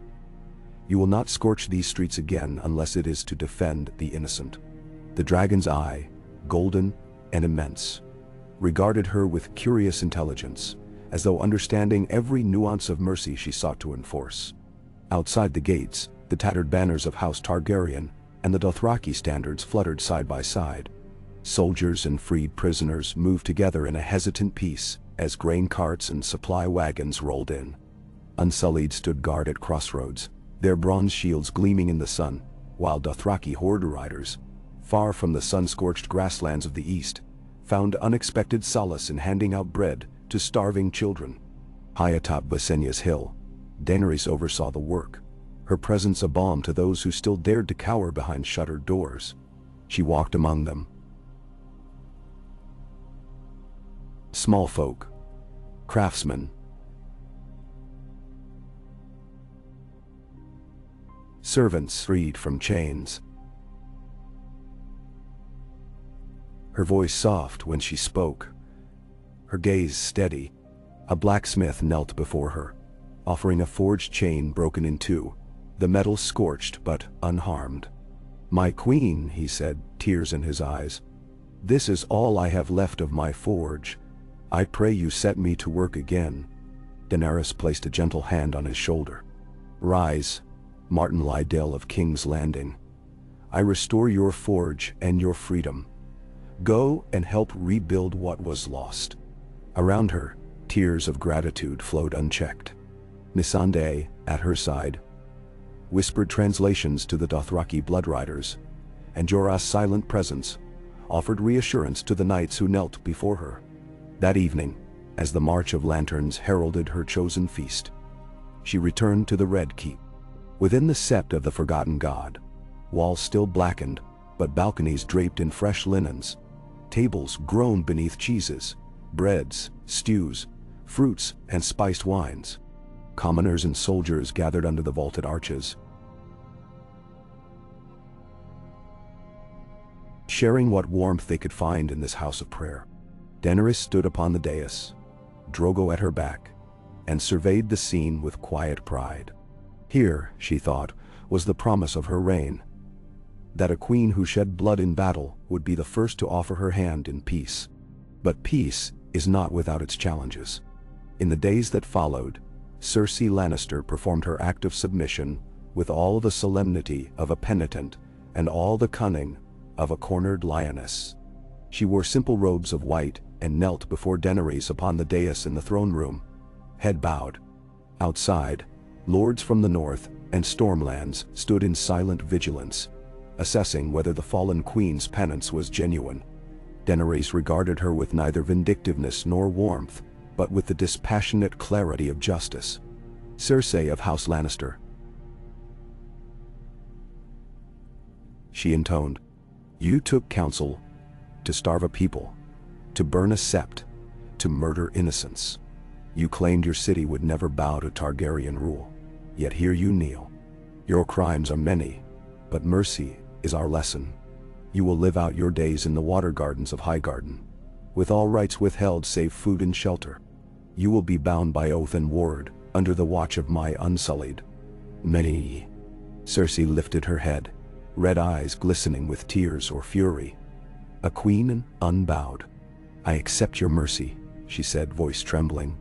You will not scorch these streets again unless it is to defend the innocent." The dragon's eye, golden and immense, regarded her with curious intelligence, as though understanding every nuance of mercy she sought to enforce. Outside the gates, the tattered banners of House Targaryen and the Dothraki standards fluttered side by side. Soldiers and freed prisoners moved together in a hesitant peace as grain carts and supply wagons rolled in. Unsullied stood guard at crossroads, their bronze shields gleaming in the sun, while Dothraki horde riders, far from the sun-scorched grasslands of the east, found unexpected solace in handing out bread to starving children. High atop Basenya's hill, Daenerys oversaw the work, her presence a balm to those who still dared to cower behind shuttered doors. She walked among them. Small folk, craftsmen, servants freed from chains. Her voice soft when she spoke, her gaze steady. A blacksmith knelt before her, offering a forged chain broken in two, the metal scorched but unharmed. "My queen," he said, tears in his eyes, "this is all I have left of my forge. I pray you set me to work again." Daenerys placed a gentle hand on his shoulder. "Rise, Martin Lydell of King's Landing. I restore your forge and your freedom. Go and help rebuild what was lost." Around her, tears of gratitude flowed unchecked. Missandei, at her side, whispered translations to the Dothraki bloodriders, and Jorah's silent presence offered reassurance to the knights who knelt before her. That evening, as the March of Lanterns heralded her chosen feast, she returned to the Red Keep. Within the Sept of the Forgotten God, walls still blackened, but balconies draped in fresh linens, tables groaned beneath cheeses, breads, stews, fruits, and spiced wines. Commoners and soldiers gathered under the vaulted arches, sharing what warmth they could find in this house of prayer. Daenerys stood upon the dais, Drogo at her back, and surveyed the scene with quiet pride. Here, she thought, was the promise of her reign, that a queen who shed blood in battle would be the first to offer her hand in peace. But peace is not without its challenges. In the days that followed, Cersei Lannister performed her act of submission with all the solemnity of a penitent and all the cunning of a cornered lioness. She wore simple robes of white and knelt before Daenerys upon the dais in the throne room, head bowed. Outside, lords from the north and Stormlands stood in silent vigilance, assessing whether the fallen queen's penance was genuine. Daenerys regarded her with neither vindictiveness nor warmth, but with the dispassionate clarity of justice. "Cersei of House Lannister," she intoned, "you took counsel to starve a people, to burn a sept, to murder innocents. You claimed your city would never bow to Targaryen rule, yet here you kneel. Your crimes are many, but mercy is our lesson. You will live out your days in the water gardens of Highgarden, with all rights withheld save food and shelter. You will be bound by oath and word, under the watch of my unsullied many." Cersei lifted her head, red eyes glistening with tears or fury. "A queen unbowed. I accept your mercy," she said, voice trembling.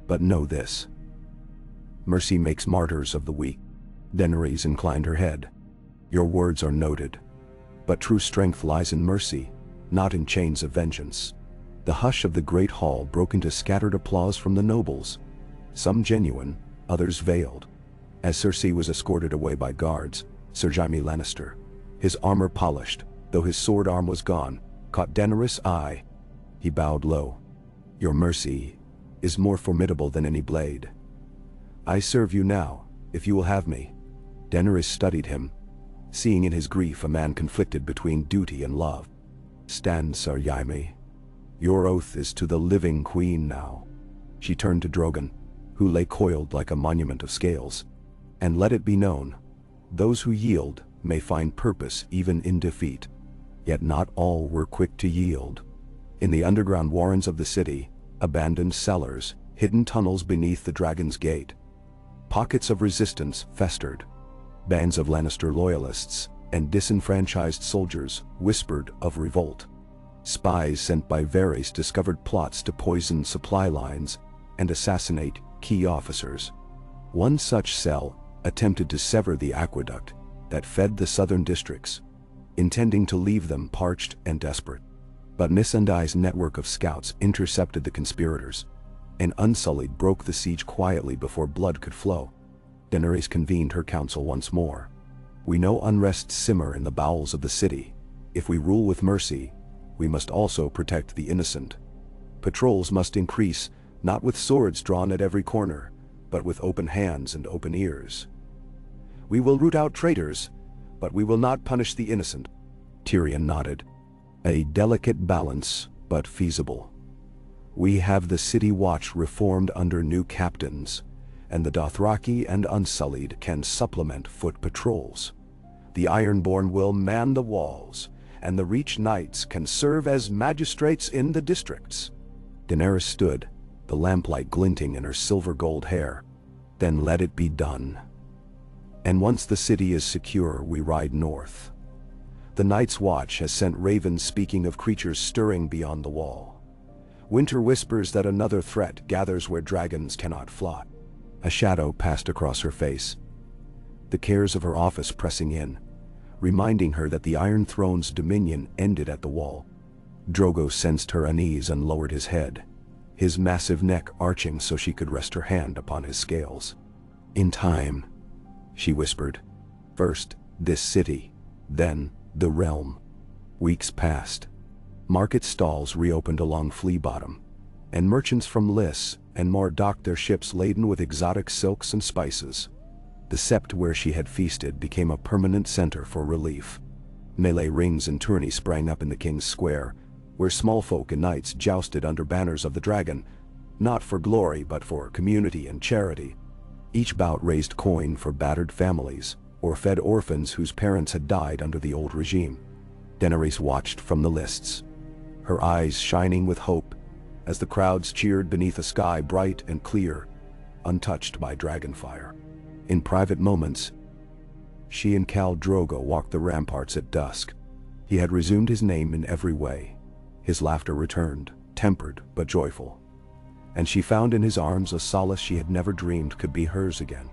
"But know this. Mercy makes martyrs of the weak." Daenerys inclined her head. "Your words are noted. But true strength lies in mercy, not in chains of vengeance." The hush of the great hall broke into scattered applause from the nobles, some genuine, others veiled. As Cersei was escorted away by guards, Ser Jaime Lannister, his armor polished, though his sword arm was gone, caught Daenerys' eye. He bowed low. "Your mercy is more formidable than any blade. I serve you now, if you will have me." Daenerys studied him, seeing in his grief a man conflicted between duty and love. "Stand, Ser Jaime. Your oath is to the living queen now." She turned to Drogon, who lay coiled like a monument of scales. "And let it be known, those who yield may find purpose even in defeat. Yet not all were quick to yield." In the underground warrens of the city, abandoned cellars, hidden tunnels beneath the Dragon's Gate, pockets of resistance festered. Bands of Lannister loyalists and disenfranchised soldiers whispered of revolt. Spies sent by Varys discovered plots to poison supply lines and assassinate key officers. One such cell attempted to sever the aqueduct that fed the southern districts, intending to leave them parched and desperate. But Missandei's network of scouts intercepted the conspirators, and Unsullied broke the siege quietly before blood could flow. Daenerys convened her council once more. "We know unrest simmer in the bowels of the city. If we rule with mercy, we must also protect the innocent. Patrols must increase, not with swords drawn at every corner, but with open hands and open ears. We will root out traitors, but we will not punish the innocent." Tyrion nodded. "A delicate balance, but feasible. We have the City Watch reformed under new captains, and the Dothraki and Unsullied can supplement foot patrols. The Ironborn will man the walls, and the Reach Knights can serve as magistrates in the districts." Daenerys stood, the lamplight glinting in her silver-gold hair. "Then let it be done. And once the city is secure, we ride north. The Night's Watch has sent ravens speaking of creatures stirring beyond the wall. Winter whispers that another threat gathers where dragons cannot fly." A shadow passed across her face, the cares of her office pressing in, reminding her that the Iron Throne's dominion ended at the wall. Drogo sensed her unease and lowered his head, his massive neck arching so she could rest her hand upon his scales. "In time," she whispered. "First, this city, then the realm." Weeks passed. Market stalls reopened along Flea Bottom, and merchants from Lys and Moor docked their ships laden with exotic silks and spices. The sept where she had feasted became a permanent center for relief. Melee rings and tourneys sprang up in the King's Square, where small folk and knights jousted under banners of the dragon, not for glory but for community and charity. Each bout raised coin for battered families, or fed orphans whose parents had died under the old regime. Daenerys watched from the lists, her eyes shining with hope as the crowds cheered beneath a sky bright and clear, untouched by dragonfire. In private moments, she and Khal Drogo walked the ramparts at dusk. He had resumed his name in every way. His laughter returned, tempered but joyful. And she found in his arms a solace she had never dreamed could be hers again.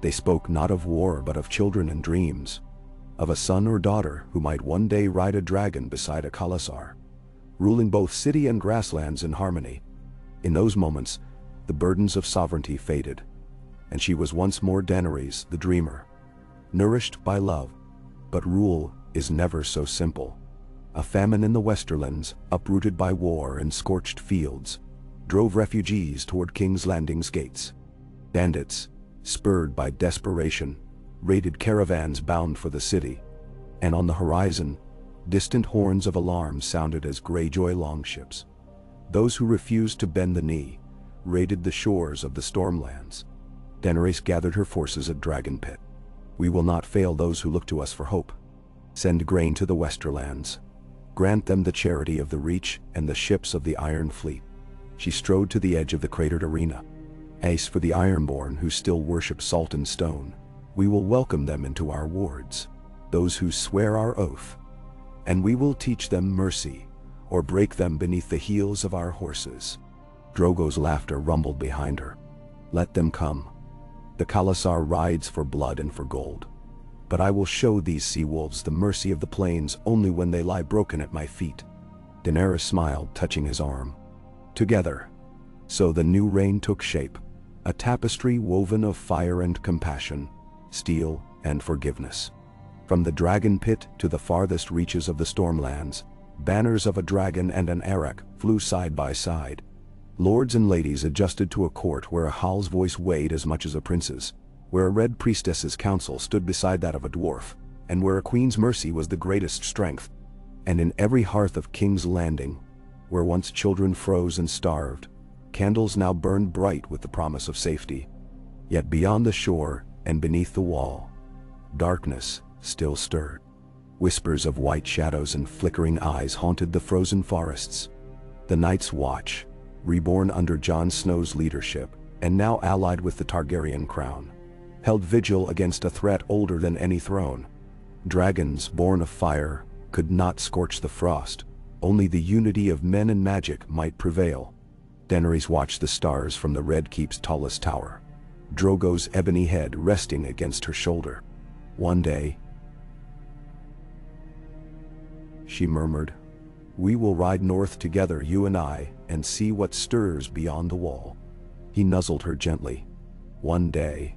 They spoke not of war but of children and dreams, of a son or daughter who might one day ride a dragon beside a khalasar, ruling both city and grasslands in harmony. In those moments, the burdens of sovereignty faded, and she was once more Daenerys, the dreamer, nourished by love. But rule is never so simple. A famine in the Westerlands, uprooted by war and scorched fields, drove refugees toward King's Landing's gates. Bandits, spurred by desperation, raided caravans bound for the city, and on the horizon, distant horns of alarm sounded as Greyjoy longships. Those who refused to bend the knee raided the shores of the Stormlands. Daenerys gathered her forces at Dragon Pit. "We will not fail those who look to us for hope. Send grain to the Westerlands. Grant them the charity of the Reach and the ships of the Iron Fleet." She strode to the edge of the cratered arena. "Ace for the Ironborn who still worship salt and stone. We will welcome them into our wards, those who swear our oath, and we will teach them mercy, or break them beneath the heels of our horses." Drogo's laughter rumbled behind her. "Let them come. The khalasar rides for blood and for gold. But I will show these sea wolves the mercy of the plains only when they lie broken at my feet." Daenerys smiled, touching his arm. Together. So the new reign took shape, a tapestry woven of fire and compassion, steel and forgiveness. From the Dragon Pit to the farthest reaches of the Stormlands, banners of a dragon and an Arak flew side by side. Lords and ladies adjusted to a court where a Hal's voice weighed as much as a prince's, where a red priestess's counsel stood beside that of a dwarf, and where a queen's mercy was the greatest strength. And in every hearth of King's Landing, where once children froze and starved, candles now burned bright with the promise of safety. Yet beyond the shore and beneath the wall, darkness still stirred. Whispers of white shadows and flickering eyes haunted the frozen forests. The Night's Watch, reborn under Jon Snow's leadership, and now allied with the Targaryen crown, held vigil against a threat older than any throne. Dragons born of fire could not scorch the frost. Only the unity of men and magic might prevail. Daenerys watched the stars from the Red Keep's tallest tower, Drogo's ebony head resting against her shoulder. "One day," she murmured, "we will ride north together, you and I, and see what stirs beyond the wall." He nuzzled her gently. "One day."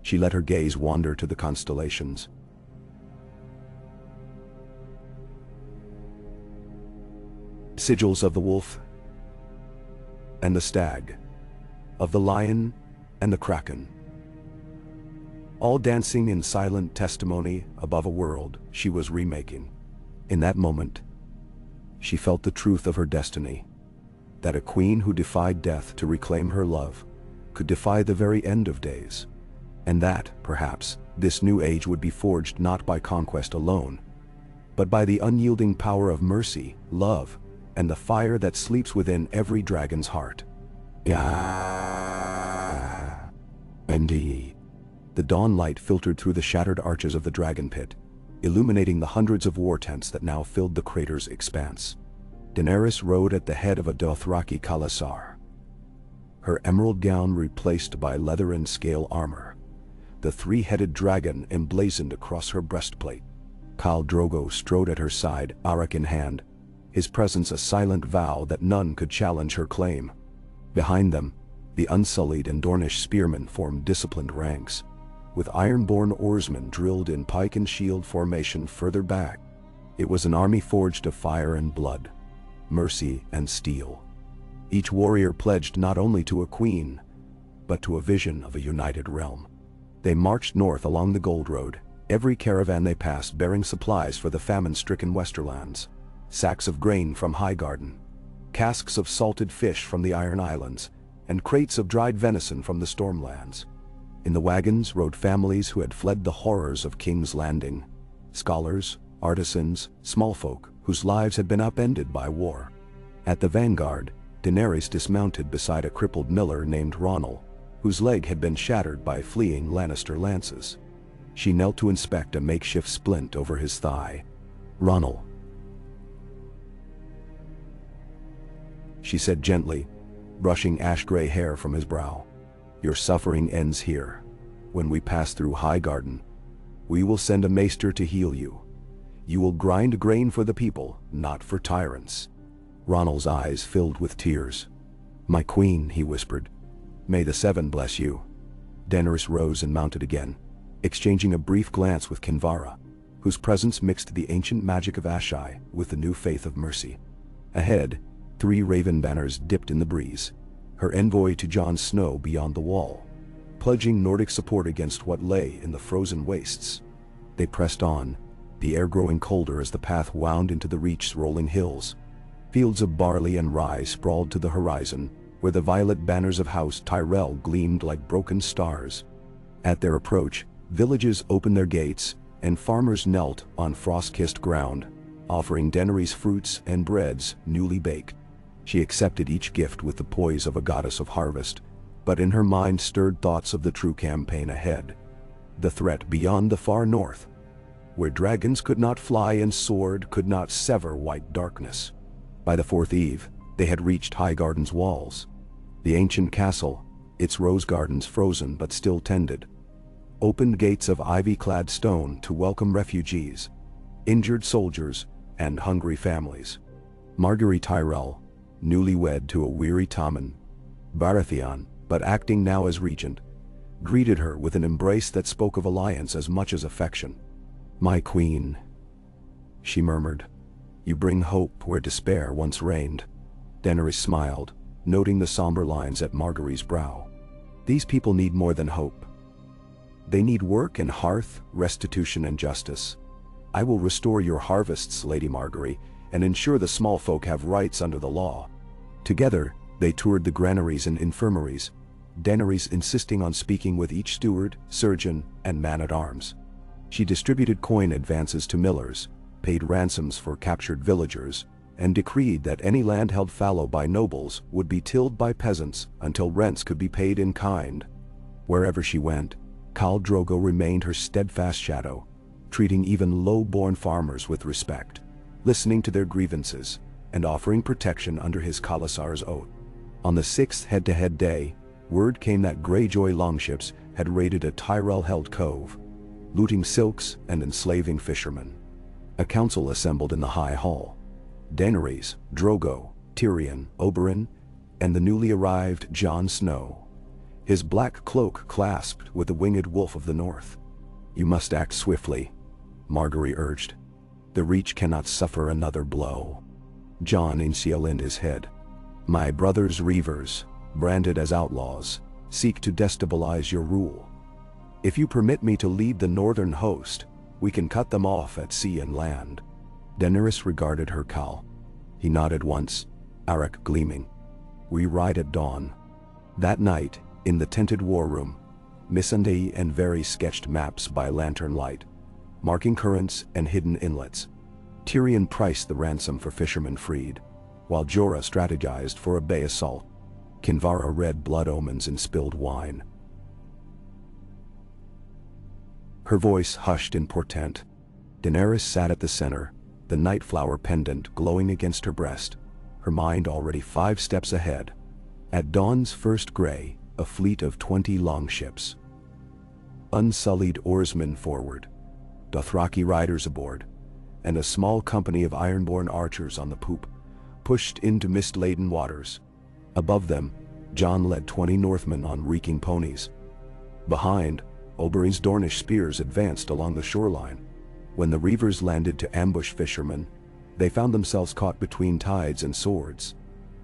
She let her gaze wander to the constellations. Sigils of the wolf and the stag, of the lion and the kraken, all dancing in silent testimony above a world she was remaking. In that moment, she felt the truth of her destiny, that a queen who defied death to reclaim her love could defy the very end of days, and that, perhaps, this new age would be forged not by conquest alone, but by the unyielding power of mercy, love, and the fire that sleeps within every dragon's heart. Yeah. Indeed. The dawn light filtered through the shattered arches of the Dragon Pit, illuminating the hundreds of war tents that now filled the crater's expanse. Daenerys rode at the head of a Dothraki khalasar, her emerald gown replaced by leather and scale armor, the three-headed dragon emblazoned across her breastplate. Khal Drogo strode at her side, arak in hand, his presence a silent vow that none could challenge her claim. Behind them, the unsullied and Dornish spearmen formed disciplined ranks, with iron-born oarsmen drilled in pike and shield formation further back. It was an army forged of fire and blood, mercy and steel. Each warrior pledged not only to a queen, but to a vision of a united realm. They marched north along the Gold Road, every caravan they passed bearing supplies for the famine-stricken Westerlands. Sacks of grain from Highgarden, casks of salted fish from the Iron Islands, and crates of dried venison from the Stormlands. In the wagons rode families who had fled the horrors of King's Landing, scholars, artisans, small folk whose lives had been upended by war. At the vanguard, Daenerys dismounted beside a crippled miller named Ronald, whose leg had been shattered by fleeing Lannister lances. She knelt to inspect a makeshift splint over his thigh. "Ronald," she said gently, brushing ash-gray hair from his brow. "Your suffering ends here. When we pass through Highgarden, we will send a maester to heal you. You will grind grain for the people, not for tyrants." Ronald's eyes filled with tears. "My queen," he whispered. "May the Seven bless you." Daenerys rose and mounted again, exchanging a brief glance with Kinvara, whose presence mixed the ancient magic of Ashai with the new faith of mercy. Ahead, 3 raven banners dipped in the breeze, her envoy to Jon Snow beyond the wall, pledging Nordic support against what lay in the frozen wastes. They pressed on, the air growing colder as the path wound into the Reach's rolling hills. Fields of barley and rye sprawled to the horizon, where the violet banners of House Tyrell gleamed like broken stars. At their approach, villages opened their gates, and farmers knelt on frost-kissed ground, offering Daenerys fruits and breads newly baked. She accepted each gift with the poise of a goddess of harvest, but in her mind stirred thoughts of the true campaign ahead. The threat beyond the far north, where dragons could not fly and sword could not sever white darkness. By the fourth eve, they had reached Highgarden's walls. The ancient castle, its rose gardens frozen but still tended, opened gates of ivy-clad stone to welcome refugees, injured soldiers, and hungry families. Marguerite Tyrell, newlywed to a weary Tommen Baratheon, but acting now as regent, greeted her with an embrace that spoke of alliance as much as affection. "My queen," she murmured, "you bring hope where despair once reigned." Daenerys smiled, noting the somber lines at Marguerite's brow. "These people need more than hope. They need work and hearth, restitution and justice. I will restore your harvests, Lady Marguerite, and ensure the small folk have rights under the law." Together, they toured the granaries and infirmaries, Daenerys insisting on speaking with each steward, surgeon, and man-at-arms. She distributed coin advances to millers, paid ransoms for captured villagers, and decreed that any land held fallow by nobles would be tilled by peasants until rents could be paid in kind. Wherever she went, Khal Drogo remained her steadfast shadow, treating even low-born farmers with respect, listening to their grievances, and offering protection under his Khalasar's oath. On the 6th head-to-head day, word came that Greyjoy longships had raided a Tyrell-held cove, looting silks and enslaving fishermen. A council assembled in the High Hall. Daenerys, Drogo, Tyrion, Oberyn, and the newly arrived Jon Snow, his black cloak clasped with the winged wolf of the north. "You must act swiftly," Marguerite urged. "The Reach cannot suffer another blow." Jon inclined his head. "My brothers Reavers, branded as outlaws, seek to destabilize your rule. If you permit me to lead the northern host, we can cut them off at sea and land." Daenerys regarded her Khal. He nodded once, Arak gleaming. "We ride at dawn." That night, in the tented war room, Missandei and Varys sketched maps by lantern light, marking currents and hidden inlets. Tyrion priced the ransom for fishermen freed, while Jorah strategized for a bay assault. Kinvara read blood omens in spilled wine. Her voice hushed in portent. Daenerys sat at the center, the nightflower pendant glowing against her breast, her mind already 5 steps ahead. At dawn's first gray, a fleet of 20 longships, unsullied oarsmen forward, Dothraki riders aboard, and a small company of ironborn archers on the poop, pushed into mist-laden waters. Above them, Jon led 20 Northmen on reeking ponies. Behind, Oberyn's Dornish spears advanced along the shoreline. When the Reavers landed to ambush fishermen, they found themselves caught between tides and swords.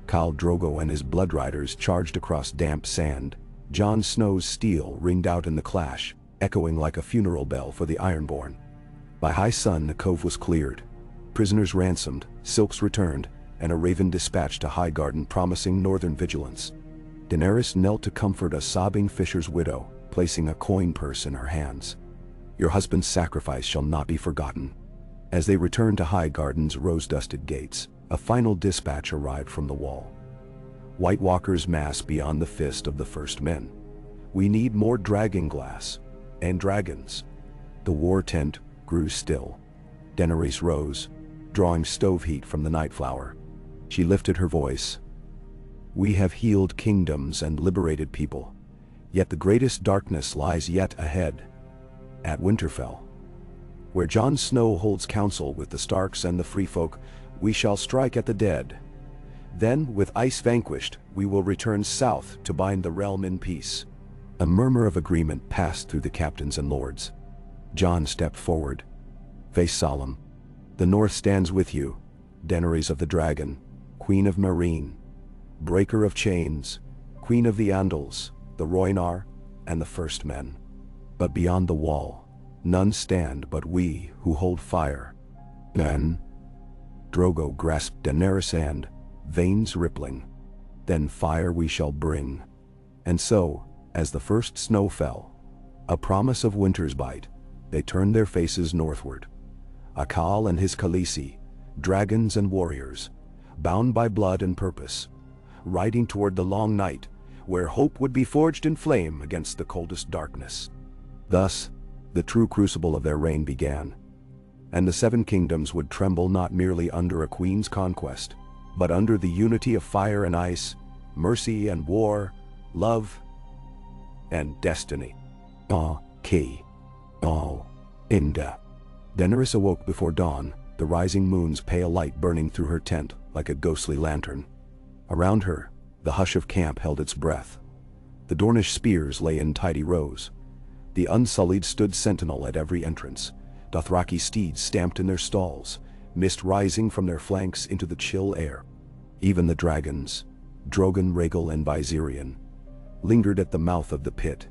Khal Drogo and his blood riders charged across damp sand. Jon Snow's steel ringed out in the clash, echoing like a funeral bell for the Ironborn. By high sun, the cove was cleared, prisoners ransomed, silks returned, and a raven dispatched to Highgarden promising northern vigilance. Daenerys knelt to comfort a sobbing fisher's widow, placing a coin purse in her hands. "Your husband's sacrifice shall not be forgotten." As they returned to Highgarden's rose-dusted gates, a final dispatch arrived from the wall. White Walkers mass beyond the fist of the first men. We need more dragon glass. And dragons. The war tent grew still. Daenerys rose, drawing stove heat from the night flower. She lifted her voice. We have healed kingdoms and liberated people. Yet the greatest darkness lies yet ahead. At Winterfell, where Jon Snow holds council with the Starks and the Free Folk, we shall strike at the dead. Then, with ice vanquished, we will return south to bind the realm in peace. A murmur of agreement passed through the captains and lords. Jon stepped forward, face solemn. The North stands with you, Daenerys of the Dragon, Queen of Meereen, Breaker of Chains, Queen of the Andals, the Rhoynar, and the First Men. But beyond the wall, none stand but we who hold fire. Then, Drogo grasped Daenerys' hand, veins rippling. Then fire we shall bring. And so, as the first snow fell, a promise of winter's bite, they turned their faces northward. Akal and his Khaleesi, dragons and warriors, bound by blood and purpose, riding toward the long night, where hope would be forged in flame against the coldest darkness. Thus, the true crucible of their reign began, and the Seven Kingdoms would tremble not merely under a queen's conquest, but under the unity of fire and ice, mercy and war, love and destiny. Inda. Daenerys awoke before dawn, the rising moon's pale light burning through her tent like a ghostly lantern. Around her, the hush of camp held its breath. The Dornish spears lay in tidy rows. The Unsullied stood sentinel at every entrance. Dothraki steeds stamped in their stalls, mist rising from their flanks into the chill air. Even the dragons, Drogon, Rhaegal, and Viserion, lingered at the mouth of the pit,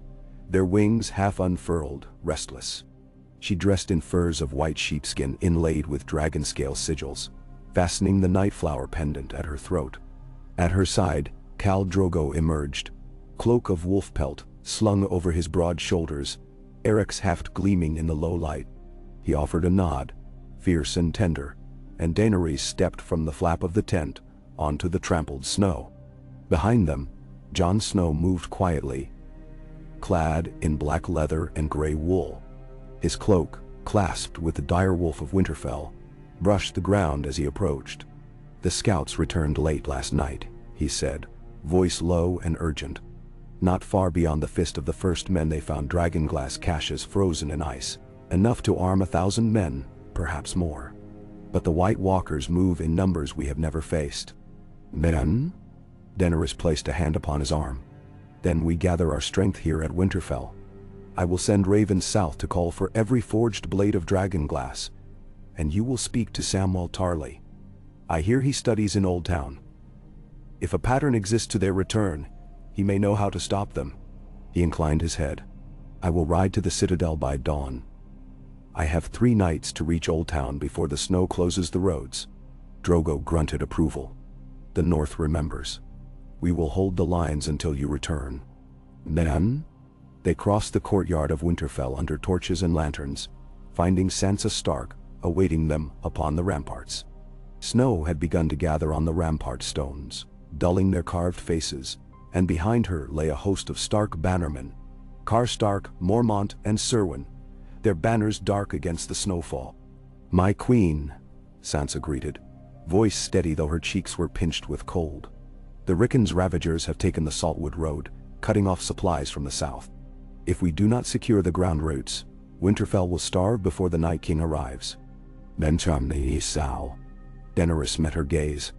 their wings half unfurled, restless. She dressed in furs of white sheepskin inlaid with dragon-scale sigils, fastening the Nightflower pendant at her throat. At her side, Khal Drogo emerged, cloak of wolf pelt slung over his broad shoulders, Eric's haft gleaming in the low light. He offered a nod, fierce and tender, and Daenerys stepped from the flap of the tent onto the trampled snow. Behind them, Jon Snow moved quietly, clad in black leather and gray wool. His cloak, clasped with the dire wolf of Winterfell, brushed the ground as he approached. The scouts returned late last night, he said, voice low and urgent. Not far beyond the fist of the first men they found dragonglass caches frozen in ice, enough to arm 1,000 men, perhaps more. But the White Walkers move in numbers we have never faced. Men? Daenerys placed a hand upon his arm. Then we gather our strength here at Winterfell. I will send ravens south to call for every forged blade of dragonglass, and you will speak to Samwell Tarly. I hear he studies in Old Town. If a pattern exists to their return, he may know how to stop them. He inclined his head. I will ride to the Citadel by dawn. I have 3 nights to reach Old Town before the snow closes the roads. Drogo grunted approval. The North remembers. We will hold the lines until you return. Then? They crossed the courtyard of Winterfell under torches and lanterns, finding Sansa Stark awaiting them upon the ramparts. Snow had begun to gather on the rampart stones, dulling their carved faces, and behind her lay a host of Stark bannermen, Karstark, Mormont, and Serwyn, their banners dark against the snowfall. My queen, Sansa greeted, voice steady though her cheeks were pinched with cold. The Rickon's ravagers have taken the Saltwood Road, cutting off supplies from the south. If we do not secure the ground routes, Winterfell will starve before the Night King arrives. Daenerys met her gaze.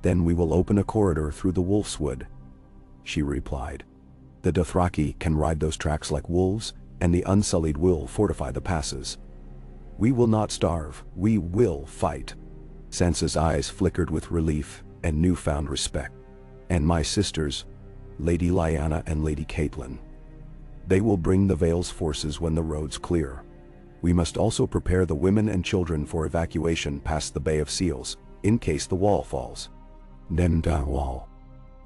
Then we will open a corridor through the Wolf's Wood, she replied. The Dothraki can ride those tracks like wolves, and the Unsullied will fortify the passes. We will not starve, we will fight. Sansa's eyes flickered with relief and newfound respect. And my sisters, Lady Lyanna and Lady Catelyn. They will bring the Vale's forces when the roads clear. We must also prepare the women and children for evacuation past the Bay of Seals, in case the wall falls. Wall.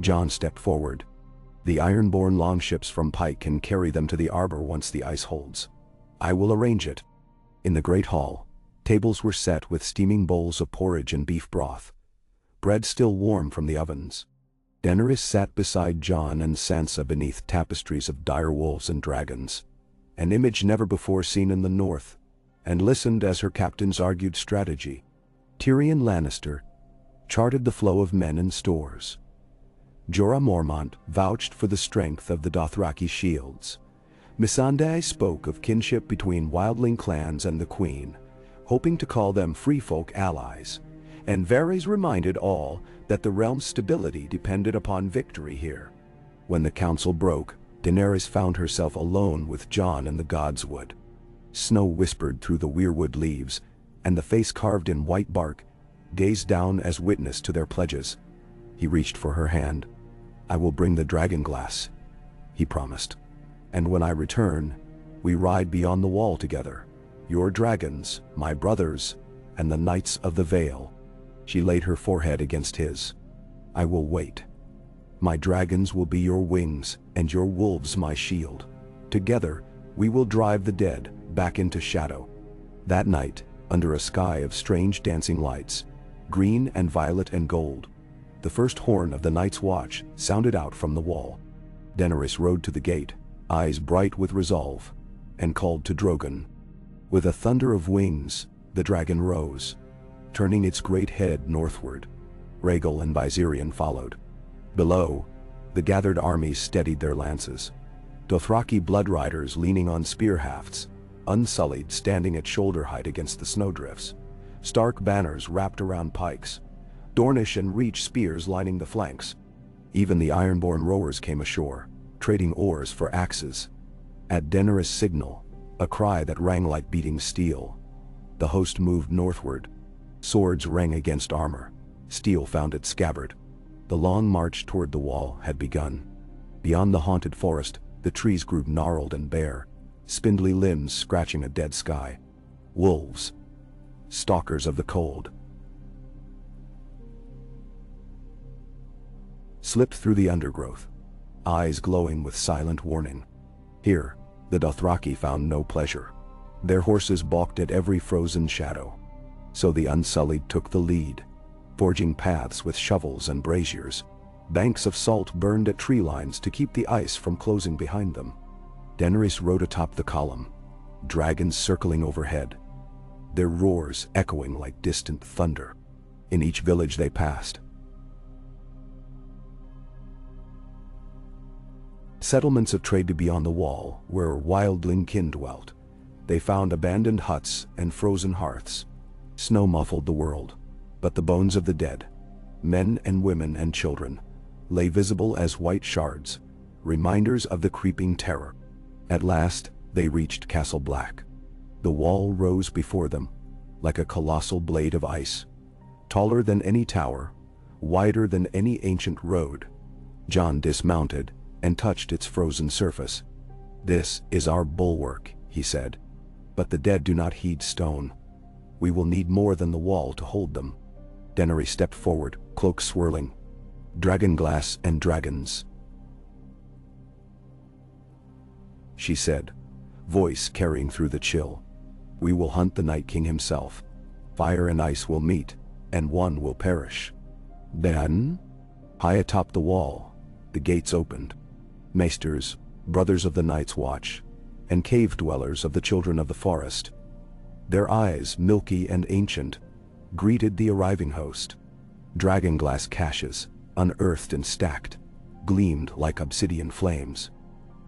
Jon stepped forward. The iron-borne longships from Pike can carry them to the arbor once the ice holds. I will arrange it. In the Great Hall, Tables were set with steaming bowls of porridge and beef broth, bread still warm from the ovens. Daenerys sat beside Jon and Sansa beneath tapestries of dire wolves and dragons, an image never before seen in the north, and listened as her captains argued strategy. Tyrion Lannister charted the flow of men and stores. Jorah Mormont vouched for the strength of the Dothraki shields. Missandei spoke of kinship between wildling clans and the Queen, hoping to call them free folk allies. And Varys reminded all that the realm's stability depended upon victory here. When the council broke, Daenerys found herself alone with Jon in the Godswood. Snow whispered through the weirwood leaves, and the face carved in white bark gazed down as witness to their pledges. He reached for her hand. "I will bring the dragon glass," he promised. "And when I return, we ride beyond the wall together. Your dragons, my brothers, and the Knights of the Vale." She laid her forehead against his. "I will wait. My dragons will be your wings, and your wolves my shield. Together, we will drive the dead back into shadow." That night, under a sky of strange dancing lights, green and violet and gold, the first horn of the Night's Watch sounded out from the wall. Daenerys rode to the gate, eyes bright with resolve, and called to Drogon. With a thunder of wings, the dragon rose, turning its great head northward. Rhaegal and Viserion followed. Below, the gathered armies steadied their lances. Dothraki blood riders leaning on spear hafts, unsullied standing at shoulder height against the snowdrifts. Stark banners wrapped around pikes, Dornish and Reach spears lining the flanks. Even the ironborn rowers came ashore, trading oars for axes. At Daenerys' signal, a cry that rang like beating steel, the host moved northward. Swords rang against armor. Steel found its scabbard. The long march toward the wall had begun. Beyond the haunted forest, the trees grew gnarled and bare, spindly limbs scratching a dead sky. Wolves, stalkers of the cold, slipped through the undergrowth, eyes glowing with silent warning. Here, the Dothraki found no pleasure. Their horses balked at every frozen shadow. So the Unsullied took the lead, forging paths with shovels and braziers. Banks of salt burned at tree lines to keep the ice from closing behind them. Daenerys rode atop the column, dragons circling overhead, their roars echoing like distant thunder. In each village they passed, settlements of trade beyond the wall, where wildling kin dwelt. They found abandoned huts and frozen hearths. Snow muffled the world, but the bones of the dead, men and women and children, lay visible as white shards, reminders of the creeping terror. At last, they reached Castle Black. The wall rose before them, like a colossal blade of ice, taller than any tower, wider than any ancient road. Jon dismounted and touched its frozen surface. "This is our bulwark," he said. "But the dead do not heed stone. We will need more than the wall to hold them." Daenerys stepped forward, cloak swirling. "Dragonglass and dragons," she said, voice carrying through the chill. "We will hunt the Night King himself. Fire and ice will meet, and one will perish." Then, high atop the wall, the gates opened. Maesters, brothers of the Night's Watch, and cave dwellers of the Children of the Forest, their eyes milky and ancient, greeted the arriving host. Dragonglass caches, unearthed and stacked, gleamed like obsidian flames.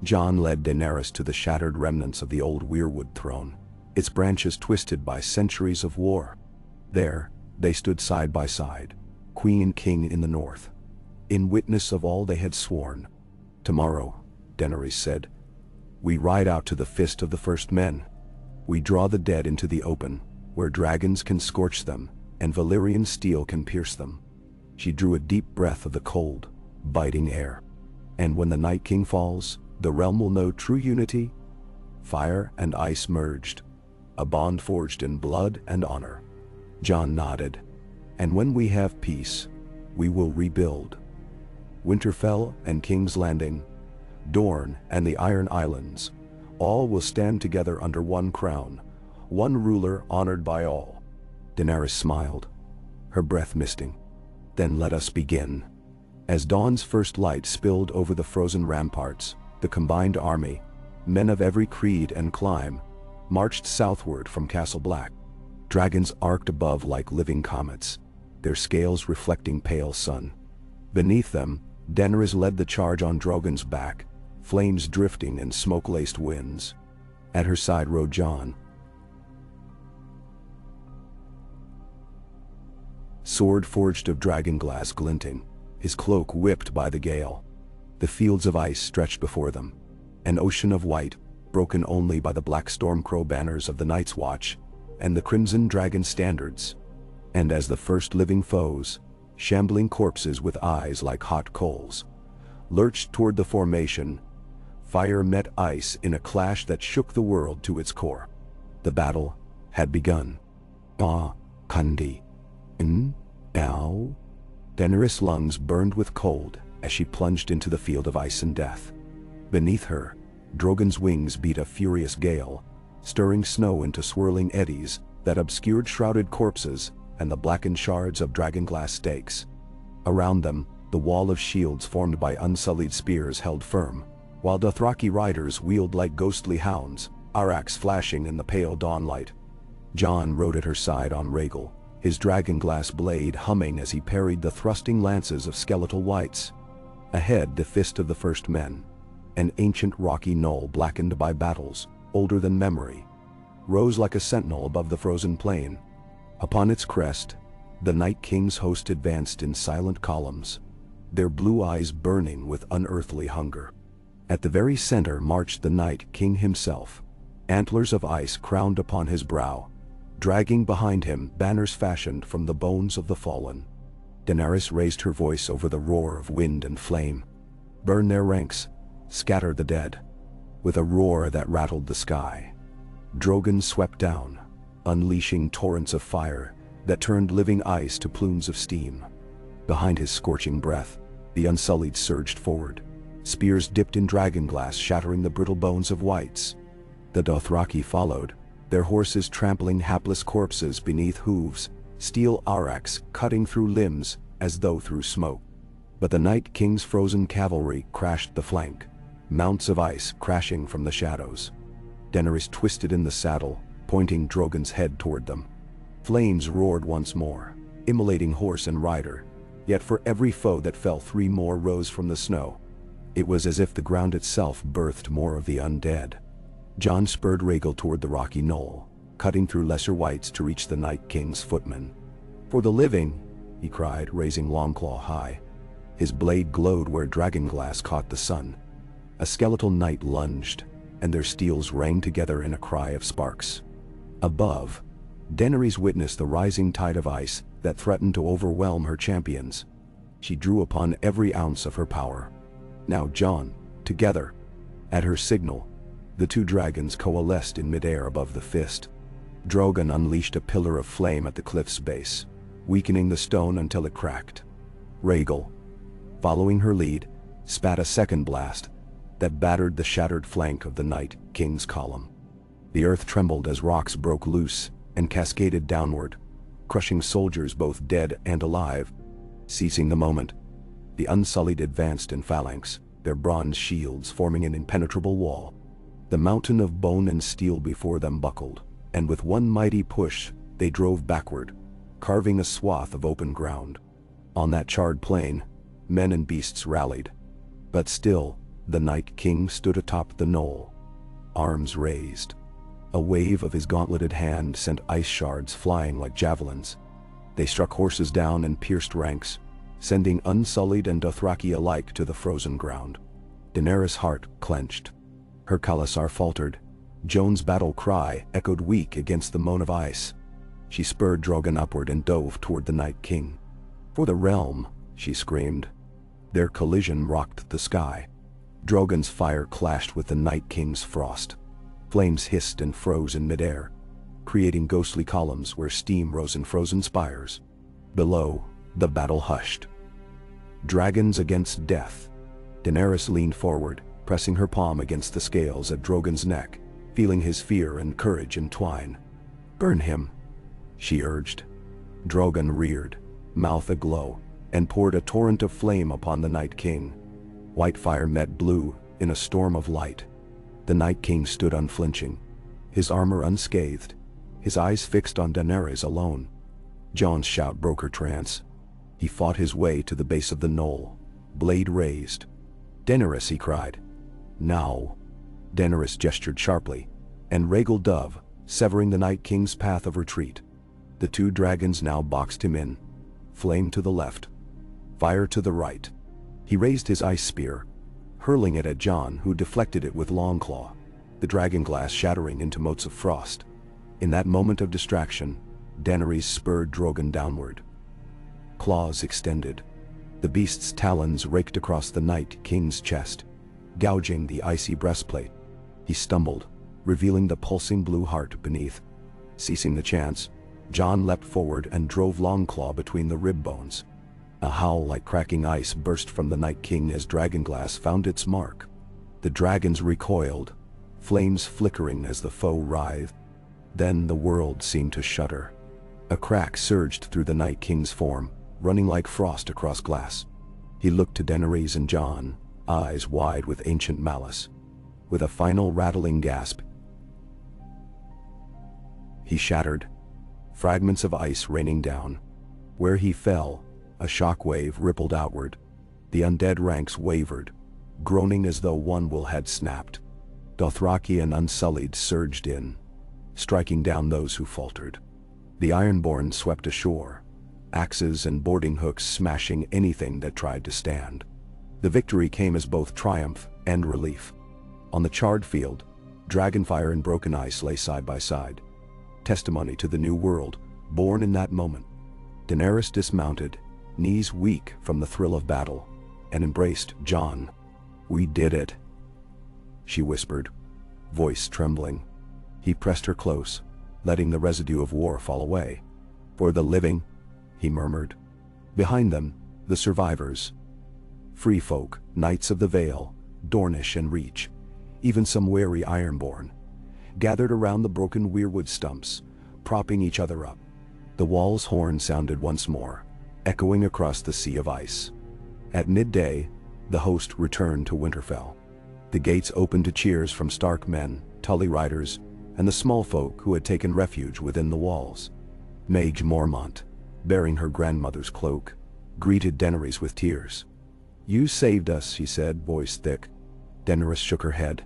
Jon led Daenerys to the shattered remnants of the old weirwood throne, its branches twisted by centuries of war. There, they stood side by side, queen and king in the north, in witness of all they had sworn. "Tomorrow," Daenerys said, "we ride out to the Fist of the First Men. We draw the dead into the open, where dragons can scorch them, and Valyrian steel can pierce them." She drew a deep breath of the cold, biting air. "And when the Night King falls, the realm will know true unity, fire and ice merged, a bond forged in blood and honor." Jon nodded. "And when we have peace, we will rebuild. Winterfell and King's Landing, Dorne and the Iron Islands, all will stand together under one crown, one ruler honored by all. Daenerys smiled, her breath misting. Then let us begin. As dawn's first light spilled over the frozen ramparts, the combined army, men of every creed and clime, marched southward from Castle Black. Dragons arced above like living comets, their scales reflecting pale sun. Beneath them, Daenerys led the charge on Drogon's back, flames drifting in smoke-laced winds. At her side rode Jon, sword forged of dragon glass glinting, his cloak whipped by the gale. The fields of ice stretched before them, an ocean of white, broken only by the black Stormcrow banners of the Night's Watch and the crimson dragon standards. And as the first living foes, shambling corpses with eyes like hot coals, lurched toward the formation, fire met ice in a clash that shook the world to its core. The battle had begun. Kandi. Ow. Daenerys' lungs burned with cold as she plunged into the field of ice and death. Beneath her, Drogon's wings beat a furious gale, stirring snow into swirling eddies that obscured shrouded corpses and the blackened shards of dragonglass stakes. Around them, the wall of shields formed by unsullied spears held firm, while Dothraki riders wheeled like ghostly hounds, arcs flashing in the pale dawnlight. Jon rode at her side on Rhaegal, his dragonglass blade humming as he parried the thrusting lances of skeletal wights. Ahead, the fist of the first men, an ancient rocky knoll blackened by battles, older than memory, rose like a sentinel above the frozen plain. Upon its crest, the Night King's host advanced in silent columns, their blue eyes burning with unearthly hunger. At the very center marched the Night King himself, antlers of ice crowned upon his brow, dragging behind him banners fashioned from the bones of the fallen. Daenerys raised her voice over the roar of wind and flame. Burn their ranks, scatter the dead. With a roar that rattled the sky, Drogon swept down, unleashing torrents of fire that turned living ice to plumes of steam. Behind his scorching breath, the Unsullied surged forward, spears dipped in dragonglass shattering the brittle bones of wights. The Dothraki followed, their horses trampling hapless corpses beneath hooves, steel arcs cutting through limbs as though through smoke. But the Night King's frozen cavalry crashed the flank, mounts of ice crashing from the shadows. Daenerys twisted in the saddle, pointing Drogon's head toward them. Flames roared once more, immolating horse and rider, yet for every foe that fell 3 more rose from the snow. It was as if the ground itself birthed more of the undead. Jon spurred Rhaegal toward the rocky knoll, cutting through lesser wights to reach the Night King's footmen. "For the living," he cried, raising Longclaw high. His blade glowed where dragonglass caught the sun. A skeletal knight lunged, and their steels rang together in a cry of sparks. Above, Daenerys witnessed the rising tide of ice that threatened to overwhelm her champions. She drew upon every ounce of her power. Now Jon, together. At her signal, the 2 dragons coalesced in midair above the fist. Drogon unleashed a pillar of flame at the cliff's base, weakening the stone until it cracked. Rhaegal, following her lead, spat a second blast that battered the shattered flank of the Night King's column. The earth trembled as rocks broke loose and cascaded downward, crushing soldiers both dead and alive. Seizing the moment, the Unsullied advanced in phalanx, their bronze shields forming an impenetrable wall. The mountain of bone and steel before them buckled, and with one mighty push, they drove backward, carving a swath of open ground. On that charred plain, men and beasts rallied. But still, the Night King stood atop the knoll, arms raised. A wave of his gauntleted hand sent ice shards flying like javelins. They struck horses down and pierced ranks, sending Unsullied and Dothraki alike to the frozen ground. Daenerys' heart clenched. Her khalasar faltered. Jon's battle cry echoed weak against the moan of ice. She spurred Drogon upward and dove toward the Night King. "For the realm," she screamed. Their collision rocked the sky. Drogon's fire clashed with the Night King's frost. Flames hissed and froze in midair, creating ghostly columns where steam rose in frozen spires. Below, the battle hushed. Dragons against death. Daenerys leaned forward, pressing her palm against the scales at Drogon's neck, feeling his fear and courage entwine. "Burn him," she urged. Drogon reared, mouth aglow, and poured a torrent of flame upon the Night King. White fire met blue in a storm of light. The Night King stood unflinching, his armor unscathed, his eyes fixed on Daenerys alone. Jon's shout broke her trance. He fought his way to the base of the knoll, blade raised. "Daenerys," he cried. "Now." Daenerys gestured sharply, and Rhaegal dove, severing the Night King's path of retreat. The two dragons now boxed him in. Flame to the left, fire to the right. He raised his ice spear, hurling it at Jon, who deflected it with Longclaw, the dragon glass shattering into motes of frost. In that moment of distraction, Daenerys spurred Drogon downward. Claws extended. The beast's talons raked across the Night King's chest, gouging the icy breastplate. He stumbled, revealing the pulsing blue heart beneath. Ceasing the chance, Jon leapt forward and drove Longclaw between the rib bones. A howl like cracking ice burst from the Night King as dragonglass found its mark. The dragons recoiled, flames flickering as the foe writhed. Then the world seemed to shudder. A crack surged through the Night King's form, running like frost across glass. He looked to Daenerys and Jon, eyes wide with ancient malice. With a final rattling gasp, he shattered, fragments of ice raining down. Where he fell, a shock wave rippled outward. The undead ranks wavered, groaning as though one will had snapped. Dothraki and Unsullied surged in, striking down those who faltered. The Ironborn swept ashore, axes and boarding hooks smashing anything that tried to stand. The victory came as both triumph and relief. On the charred field, dragonfire and broken ice lay side by side, testimony to the new world, born in that moment. Daenerys dismounted, knees weak from the thrill of battle, and embraced Jon. "We did it," she whispered, voice trembling. He pressed her close, letting the residue of war fall away. "For the living," he murmured. Behind them, the survivors. Free folk, knights of the Vale, Dornish and Reach, even some wary Ironborn, gathered around the broken weirwood stumps, propping each other up. The wall's horn sounded once more, echoing across the sea of ice. At midday, the host returned to Winterfell. The gates opened to cheers from Stark men, Tully riders, and the small folk who had taken refuge within the walls. Mage Mormont, bearing her grandmother's cloak, greeted Daenerys with tears. "You saved us," he said, voice thick. Daenerys shook her head.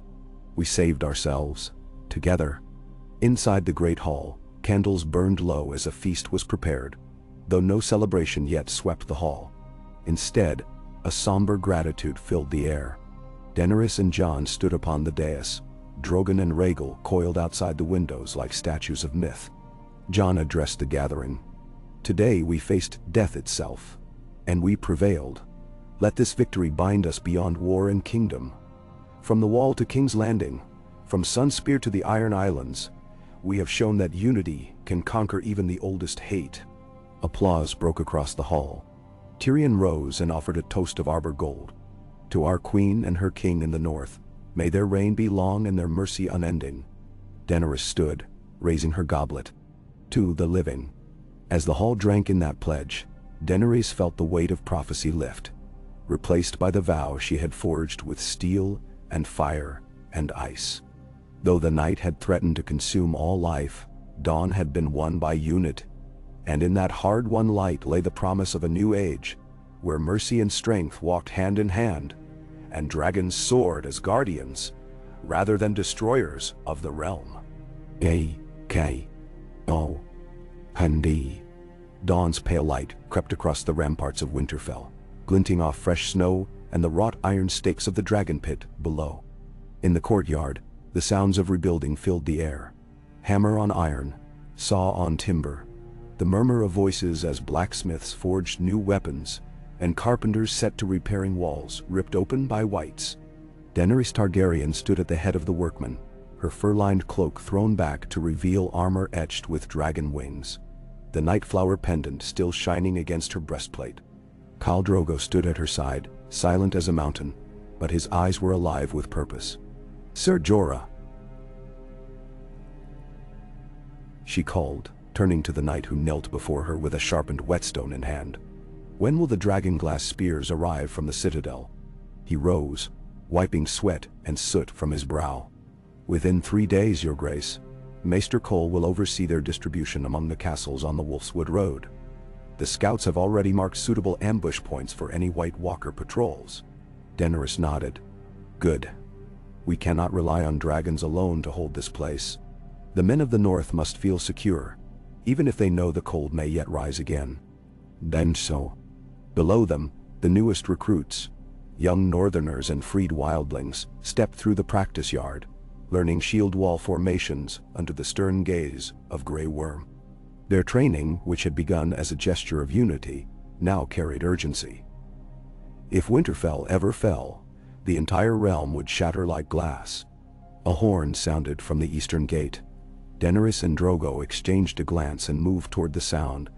"We saved ourselves, together." Inside the great hall, candles burned low as a feast was prepared, though no celebration yet swept the hall. Instead, a somber gratitude filled the air. Daenerys and Jon stood upon the dais, Drogon and Rhaegal coiled outside the windows like statues of myth. Jon addressed the gathering. "Today we faced death itself, and we prevailed. Let this victory bind us beyond war and kingdom. From the Wall to King's Landing, from Sunspear to the Iron Islands, we have shown that unity can conquer even the oldest hate." Applause broke across the hall. Tyrion rose and offered a toast of arbor gold. "To our queen and her king in the north, may their reign be long and their mercy unending." Daenerys stood, raising her goblet. "To the living." As the hall drank in that pledge, Daenerys felt the weight of prophecy lift, replaced by the vow she had forged with steel and fire and ice. Though the night had threatened to consume all life, dawn had been won by unit, and in that hard-won light lay the promise of a new age, where mercy and strength walked hand in hand, and dragons soared as guardians, rather than destroyers of the realm. A.K.O. Handi. Dawn's pale light crept across the ramparts of Winterfell, glinting off fresh snow and the wrought iron stakes of the dragon pit below. In the courtyard, the sounds of rebuilding filled the air. Hammer on iron, saw on timber, the murmur of voices as blacksmiths forged new weapons, and carpenters set to repairing walls ripped open by wights. Daenerys Targaryen stood at the head of the workmen, her fur-lined cloak thrown back to reveal armor etched with dragon wings, the nightflower pendant still shining against her breastplate. Khal Drogo stood at her side, silent as a mountain, but his eyes were alive with purpose. "Sir Jorah," she called, turning to the knight who knelt before her with a sharpened whetstone in hand. "When will the dragonglass spears arrive from the citadel?" He rose, wiping sweat and soot from his brow. "Within 3 days, your grace. Maester Cole will oversee their distribution among the castles on the Wolfswood Road. The scouts have already marked suitable ambush points for any White Walker patrols." Daenerys nodded. "Good. We cannot rely on dragons alone to hold this place. The men of the north must feel secure, even if they know the cold may yet rise again." Then so. Below them, the newest recruits, young northerners and freed wildlings, stepped through the practice yard, learning shield wall formations under the stern gaze of Grey Worm. Their training, which had begun as a gesture of unity, now carried urgency. If Winterfell ever fell, the entire realm would shatter like glass. A horn sounded from the eastern gate. Daenerys and Drogo exchanged a glance and moved toward the sound.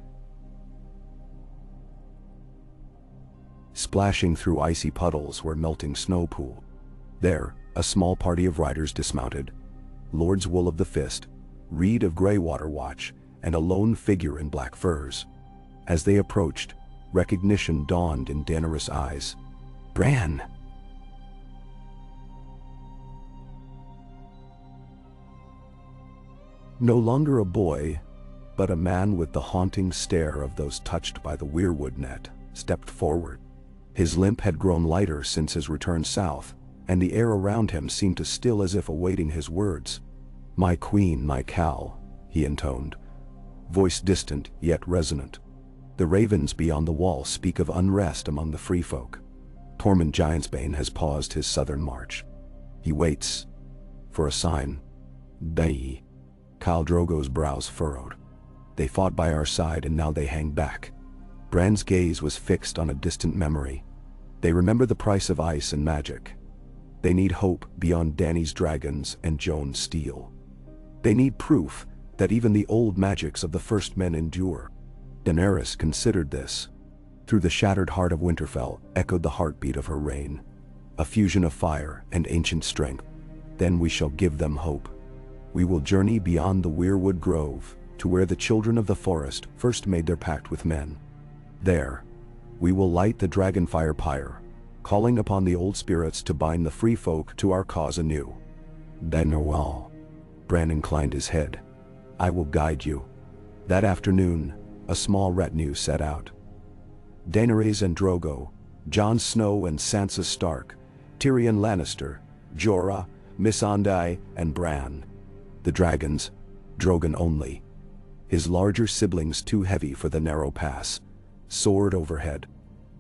Splashing through icy puddles were melting snow pool. There, a small party of riders dismounted. Lords Wool of the Fist, Reed of Greywater Watch, and a lone figure in black furs. As they approached, recognition dawned in Daenerys' eyes. Bran! No longer a boy, but a man with the haunting stare of those touched by the weirwood net, stepped forward. His limp had grown lighter since his return south, and the air around him seemed to still as if awaiting his words. "My queen, my Cal," he intoned, voice distant yet resonant. "The ravens beyond the wall speak of unrest among the free folk. Tormund Giantsbane has paused his southern march. He waits for a sign." "Dai." Khal Drogo's brows furrowed. "They fought by our side and now they hang back." Bran's gaze was fixed on a distant memory. "They remember the price of ice and magic. They need hope beyond Dany's dragons and Jon's steel. They need proof that even the old magics of the first men endure." Daenerys considered this. Through the shattered heart of Winterfell echoed the heartbeat of her reign, a fusion of fire and ancient strength. "Then we shall give them hope. We will journey beyond the Weirwood Grove to where the children of the forest first made their pact with men. There, we will light the Dragonfire pyre, calling upon the old spirits to bind the free folk to our cause anew." "Daenerys." Bran inclined his head. "I will guide you." That afternoon, a small retinue set out. Daenerys and Drogo, Jon Snow and Sansa Stark, Tyrion Lannister, Jorah, Missandei, and Bran. The dragons, Drogon only. His larger siblings too heavy for the narrow pass, soared overhead.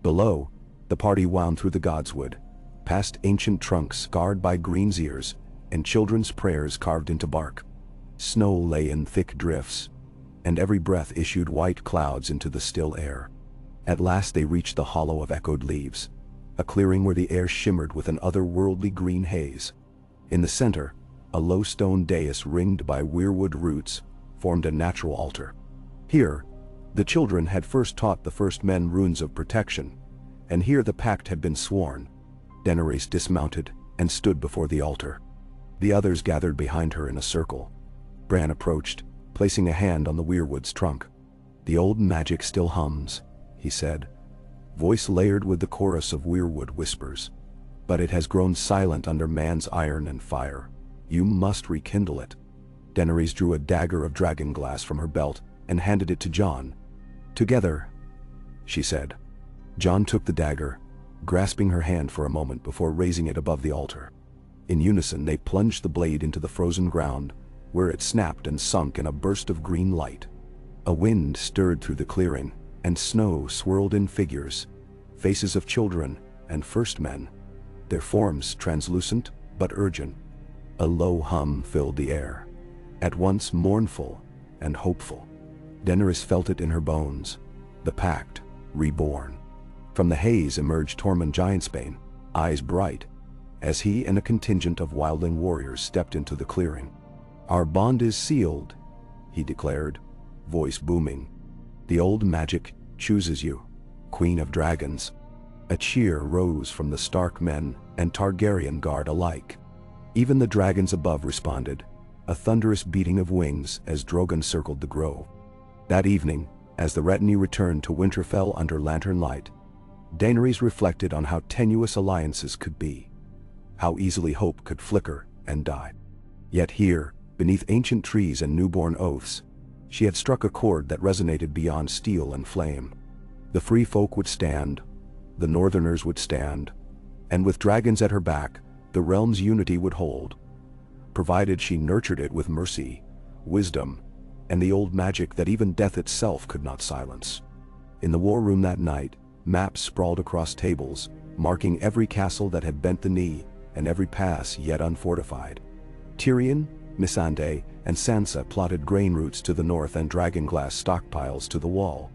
Below, the party wound through the Godswood, past ancient trunks scarred by green's ears, and children's prayers carved into bark. Snow lay in thick drifts, and every breath issued white clouds into the still air. At last they reached the hollow of echoed leaves, a clearing where the air shimmered with an otherworldly green haze. In the center, a low stone dais ringed by weirwood roots formed a natural altar. Here, the children had first taught the first men runes of protection, and here the pact had been sworn. Daenerys dismounted and stood before the altar. The others gathered behind her in a circle. Bran approached, placing a hand on the weirwood's trunk. "The old magic still hums," he said, voice layered with the chorus of weirwood whispers. "But it has grown silent under man's iron and fire. You must rekindle it." Daenerys drew a dagger of dragonglass from her belt and handed it to Jon. "Together," she said. Jon took the dagger, grasping her hand for a moment before raising it above the altar. In unison they plunged the blade into the frozen ground, where it snapped and sunk in a burst of green light. A wind stirred through the clearing, and snow swirled in figures, faces of children and first men, their forms translucent but urgent. A low hum filled the air, at once mournful and hopeful. Daenerys felt it in her bones, the pact reborn. From the haze emerged Tormund Giantsbane, eyes bright, as he and a contingent of wildling warriors stepped into the clearing. "Our bond is sealed," he declared, voice booming. "The old magic chooses you, Queen of Dragons." A cheer rose from the Stark men and Targaryen guard alike. Even the dragons above responded, a thunderous beating of wings as Drogon circled the grove. That evening, as the retinue returned to Winterfell under lantern light, Daenerys reflected on how tenuous alliances could be, how easily hope could flicker and die. Yet here, beneath ancient trees and newborn oaths, she had struck a chord that resonated beyond steel and flame. The free folk would stand, the northerners would stand, and with dragons at her back, the realm's unity would hold, provided she nurtured it with mercy, wisdom, and the old magic that even death itself could not silence. In the war room that night, maps sprawled across tables, marking every castle that had bent the knee and every pass yet unfortified. Tyrion, Missandei, and Sansa plotted grain routes to the north and dragonglass stockpiles to the wall.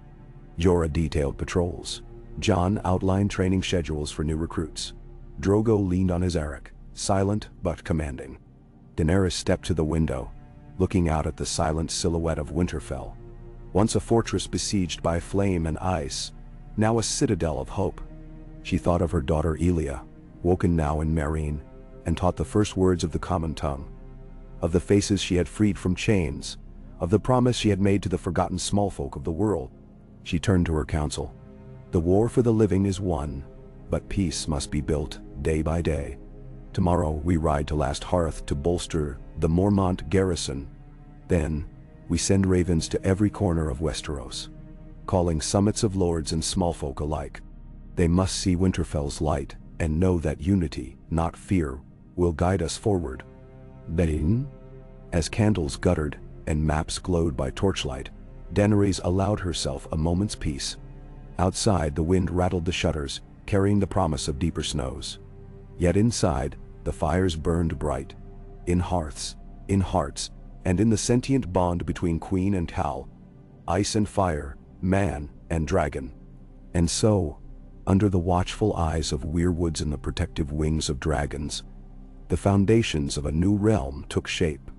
Jorah detailed patrols. Jon outlined training schedules for new recruits. Drogo leaned on his Eric, silent but commanding. Daenerys stepped to the window, looking out at the silent silhouette of Winterfell. Once a fortress besieged by flame and ice, now a citadel of hope. She thought of her daughter Elia, woken now in Meereen, and taught the first words of the common tongue, of the faces she had freed from chains, of the promise she had made to the forgotten small folk of the world. She turned to her council. The war for the living is won, but peace must be built day by day. Tomorrow we ride to Last Hearth to bolster the Mormont garrison. Then, we send ravens to every corner of Westeros, calling summits of lords and small folk alike. They must see Winterfell's light and know that unity, not fear, will guide us forward. Then, as candles guttered and maps glowed by torchlight, Daenerys allowed herself a moment's peace. Outside, the wind rattled the shutters, carrying the promise of deeper snows. Yet inside, the fires burned bright, in hearths, in hearts, and in the sentient bond between queen and Hal, ice and fire, man and dragon. And so, under the watchful eyes of weirwoods and the protective wings of dragons, the foundations of a new realm took shape.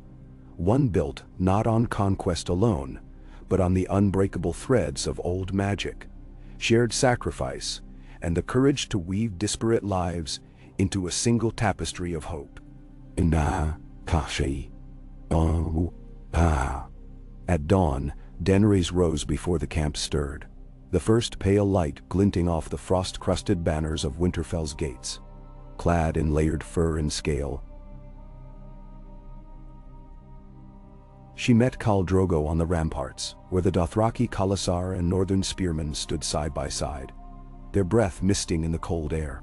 One built not on conquest alone, but on the unbreakable threads of old magic, shared sacrifice, and the courage to weave disparate lives into a single tapestry of hope. At dawn, Daenerys rose before the camp stirred, the first pale light glinting off the frost-crusted banners of Winterfell's gates. Clad in layered fur and scale, she met Khal Drogo on the ramparts, where the Dothraki Khalasar and northern spearmen stood side by side, their breath misting in the cold air.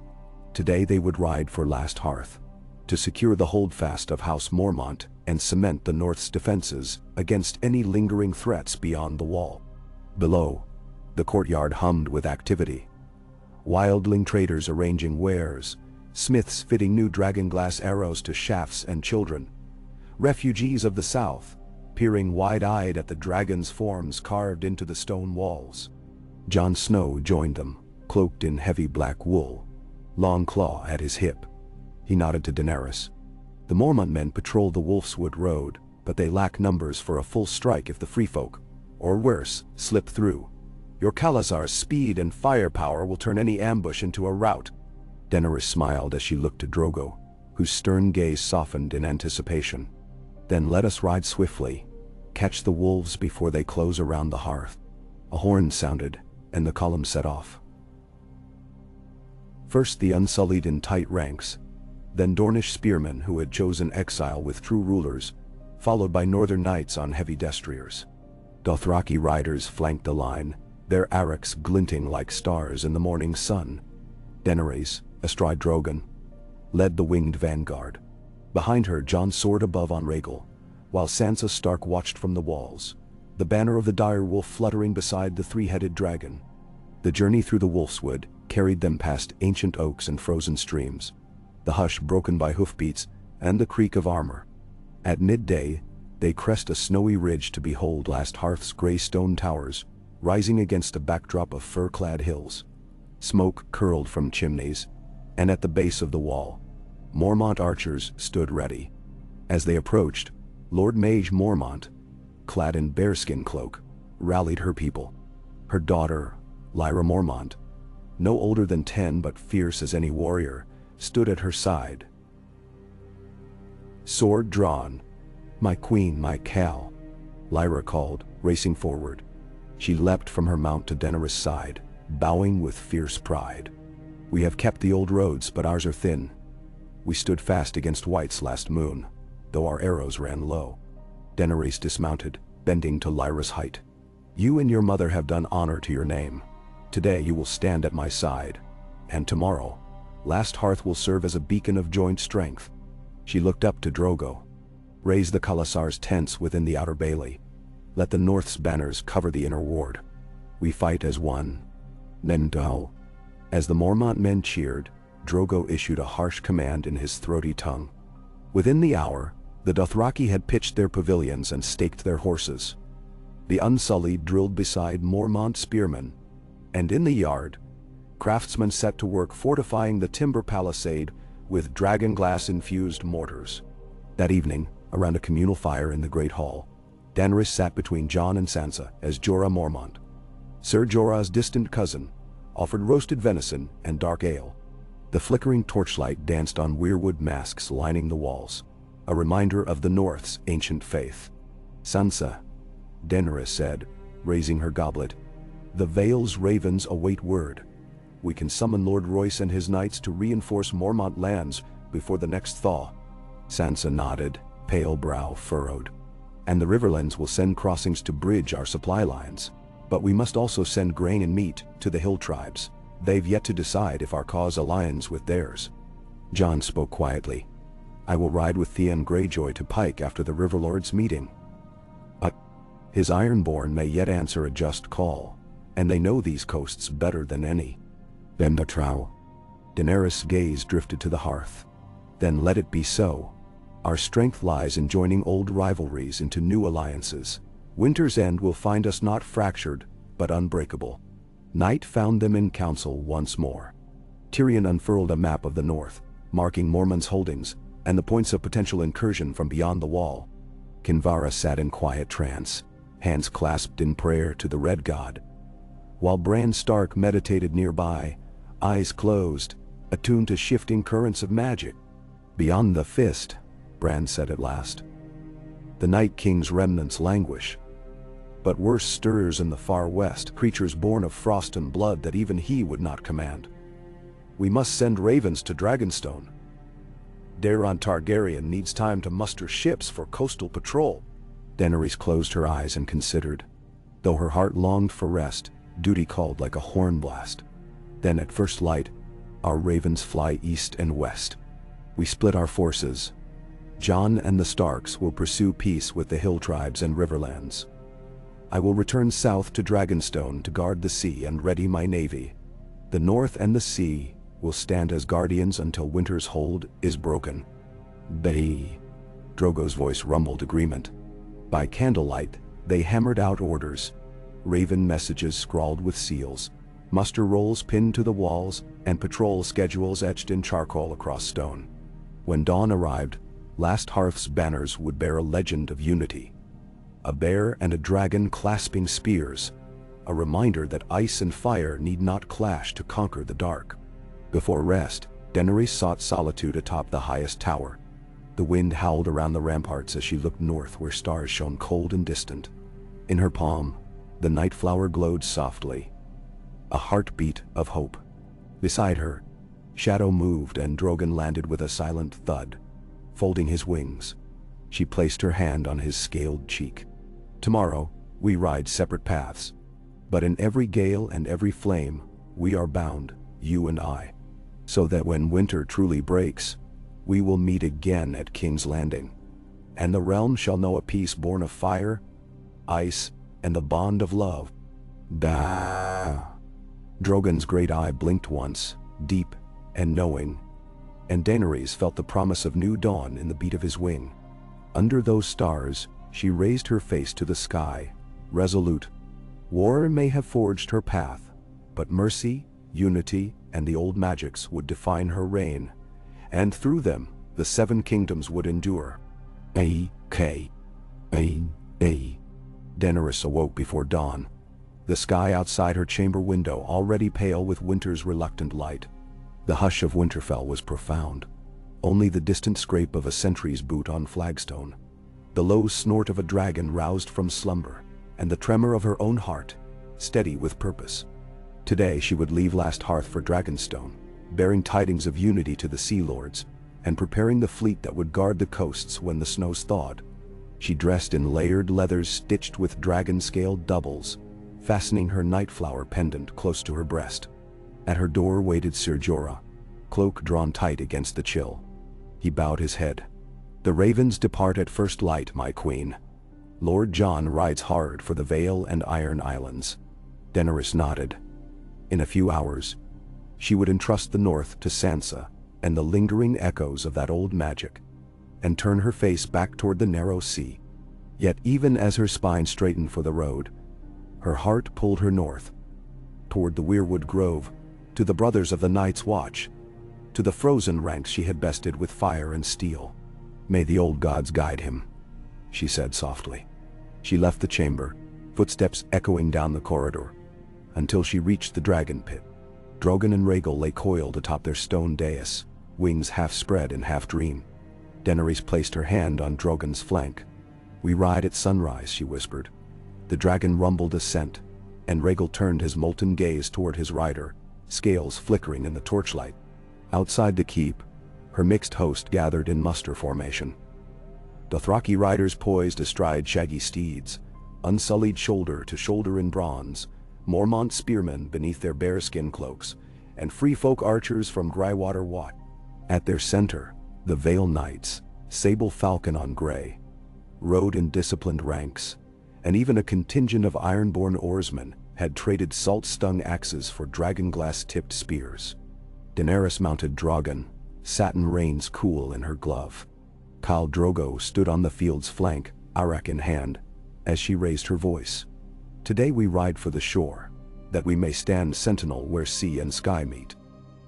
Today they would ride for Last Hearth, to secure the holdfast of House Mormont and cement the North's defenses against any lingering threats beyond the wall. Below, the courtyard hummed with activity. Wildling traders arranging wares, smiths fitting new dragonglass arrows to shafts and children, refugees of the south, peering wide-eyed at the dragon's forms carved into the stone walls. Jon Snow joined them, cloaked in heavy black wool, Longclaw at his hip. He nodded to Daenerys. The Mormont men patrol the Wolfswood Road, but they lack numbers for a full strike if the Free Folk, or worse, slip through. Your Khalasar's speed and firepower will turn any ambush into a rout. Daenerys smiled as she looked to Drogo, whose stern gaze softened in anticipation. Then let us ride swiftly, catch the wolves before they close around the hearth. A horn sounded, and the column set off. First the unsullied in tight ranks, then Dornish spearmen who had chosen exile with true rulers, followed by northern knights on heavy destriers. Dothraki riders flanked the line, their arcs glinting like stars in the morning sun. Daenerys, astride Drogon, led the winged vanguard. Behind her, Jon soared above on Rhaegal, while Sansa Stark watched from the walls, the banner of the direwolf fluttering beside the three-headed dragon. The journey through the Wolfswood carried them past ancient oaks and frozen streams, the hush broken by hoofbeats and the creak of armor. At midday, they crest a snowy ridge to behold Last Hearth's gray stone towers, rising against a backdrop of fir-clad hills. Smoke curled from chimneys, and at the base of the wall, Mormont archers stood ready. As they approached, Lord Mage Mormont, clad in bearskin cloak, rallied her people. Her daughter, Lyra Mormont, no older than 10 but fierce as any warrior, stood at her side. Sword drawn, My queen, my Cal, Lyra called, racing forward. She leapt from her mount to Daenerys' side, bowing with fierce pride. We have kept the old roads, but ours are thin. We stood fast against White's last moon, though our arrows ran low. Daenerys dismounted, bending to Lyra's height. You and your mother have done honor to your name. Today you will stand at my side, and tomorrow, Last Hearth will serve as a beacon of joint strength. She looked up to Drogo. Raise the Khalasar's tents within the outer bailey. Let the North's banners cover the inner ward. We fight as one. Nendao. As the Mormont men cheered, Drogo issued a harsh command in his throaty tongue. Within the hour, the Dothraki had pitched their pavilions and staked their horses. The Unsullied drilled beside Mormont spearmen, and in the yard, craftsmen set to work fortifying the timber palisade with dragonglass-infused mortars. That evening, around a communal fire in the Great Hall, Daenerys sat between Jon and Sansa as Jorah Mormont. Ser Jorah's distant cousin offered roasted venison and dark ale. The flickering torchlight danced on weirwood masks lining the walls, a reminder of the North's ancient faith. Sansa, Daenerys said, raising her goblet, the Vale's ravens await word. We can summon Lord Royce and his knights to reinforce Mormont lands before the next thaw. Sansa nodded, pale brow furrowed. And the Riverlands will send crossings to bridge our supply lines. But we must also send grain and meat to the hill tribes. They've yet to decide if our cause aligns with theirs. Jon spoke quietly. I will ride with Theon Greyjoy to Pike after the Riverlords' meeting. But his Ironborn may yet answer a just call, and they know these coasts better than any. Then the trow. Daenerys' gaze drifted to the hearth. Then let it be so. Our strength lies in joining old rivalries into new alliances. Winter's End will find us not fractured, but unbreakable. Night found them in council once more. Tyrion unfurled a map of the north, marking Mormont's holdings and the points of potential incursion from beyond the wall. Kinvara sat in quiet trance, hands clasped in prayer to the Red God, while Bran Stark meditated nearby, eyes closed, attuned to shifting currents of magic. Beyond the fist, Bran said at last, the Night King's remnants languish. But worse stirs in the far west, creatures born of frost and blood that even he would not command. We must send ravens to Dragonstone. Daeron Targaryen needs time to muster ships for coastal patrol. Daenerys closed her eyes and considered. Though her heart longed for rest, duty called like a horn blast. Then at first light, our ravens fly east and west. We split our forces. Jon and the Starks will pursue peace with the hill tribes and Riverlands. I will return south to Dragonstone to guard the sea and ready my navy. The north and the sea will stand as guardians until winter's hold is broken. They. Drogo's voice rumbled agreement. By candlelight, they hammered out orders. Raven messages scrawled with seals, muster rolls pinned to the walls, and patrol schedules etched in charcoal across stone. When dawn arrived, Last Hearth's banners would bear a legend of unity. A bear and a dragon clasping spears, a reminder that ice and fire need not clash to conquer the dark. Before rest, Daenerys sought solitude atop the highest tower. The wind howled around the ramparts as she looked north where stars shone cold and distant. In her palm, the night flower glowed softly, a heartbeat of hope. Beside her, shadow moved and Drogon landed with a silent thud. Folding his wings, she placed her hand on his scaled cheek. Tomorrow, we ride separate paths. But in every gale and every flame, we are bound, you and I. So that when winter truly breaks, we will meet again at King's Landing. And the realm shall know a peace born of fire, ice, and the bond of love. Da. Drogon's great eye blinked once, deep and knowing, and Daenerys felt the promise of new dawn in the beat of his wing. Under those stars, she raised her face to the sky, resolute. War may have forged her path, but mercy, unity, and the old magics would define her reign, and through them, the seven kingdoms would endure. A.K. A. Daenerys awoke before dawn, the sky outside her chamber window already pale with winter's reluctant light. The hush of Winterfell was profound, only the distant scrape of a sentry's boot on flagstone. The low snort of a dragon roused from slumber, and the tremor of her own heart, steady with purpose. Today she would leave Last Hearth for Dragonstone, bearing tidings of unity to the Sea Lords, and preparing the fleet that would guard the coasts when the snows thawed. She dressed in layered leathers stitched with dragon-scaled doubles, fastening her Nightflower pendant close to her breast. At her door waited Ser Jorah, cloak drawn tight against the chill. He bowed his head. "The ravens depart at first light, my queen. Lord Jon rides hard for the Vale and Iron Islands." Daenerys nodded. In a few hours, she would entrust the north to Sansa and the lingering echoes of that old magic, and turn her face back toward the narrow sea. Yet even as her spine straightened for the road, her heart pulled her north, toward the Weirwood Grove, to the brothers of the Night's Watch, to the frozen ranks she had bested with fire and steel. "May the old gods guide him," she said softly. She left the chamber, footsteps echoing down the corridor, until she reached the dragon pit. Drogon and Rhaegal lay coiled atop their stone dais, wings half spread and half dream. Daenerys placed her hand on Drogon's flank. "We ride at sunrise," she whispered. The dragon rumbled assent, and Rhaegal turned his molten gaze toward his rider, scales flickering in the torchlight. Outside the keep, her mixed host gathered in muster formation. Dothraki riders poised astride shaggy steeds, unsullied shoulder to shoulder in bronze, Mormont spearmen beneath their bearskin cloaks, and free folk archers from Grywater Wat. At their center, the Vale Knights, sable falcon on gray, rode in disciplined ranks, and even a contingent of ironborn oarsmen had traded salt-stung axes for dragonglass-tipped spears. Daenerys mounted Drogon, satin reins cool in her glove. Khal Drogo stood on the field's flank, arak in hand, as she raised her voice. "Today we ride for the shore, that we may stand sentinel where sea and sky meet."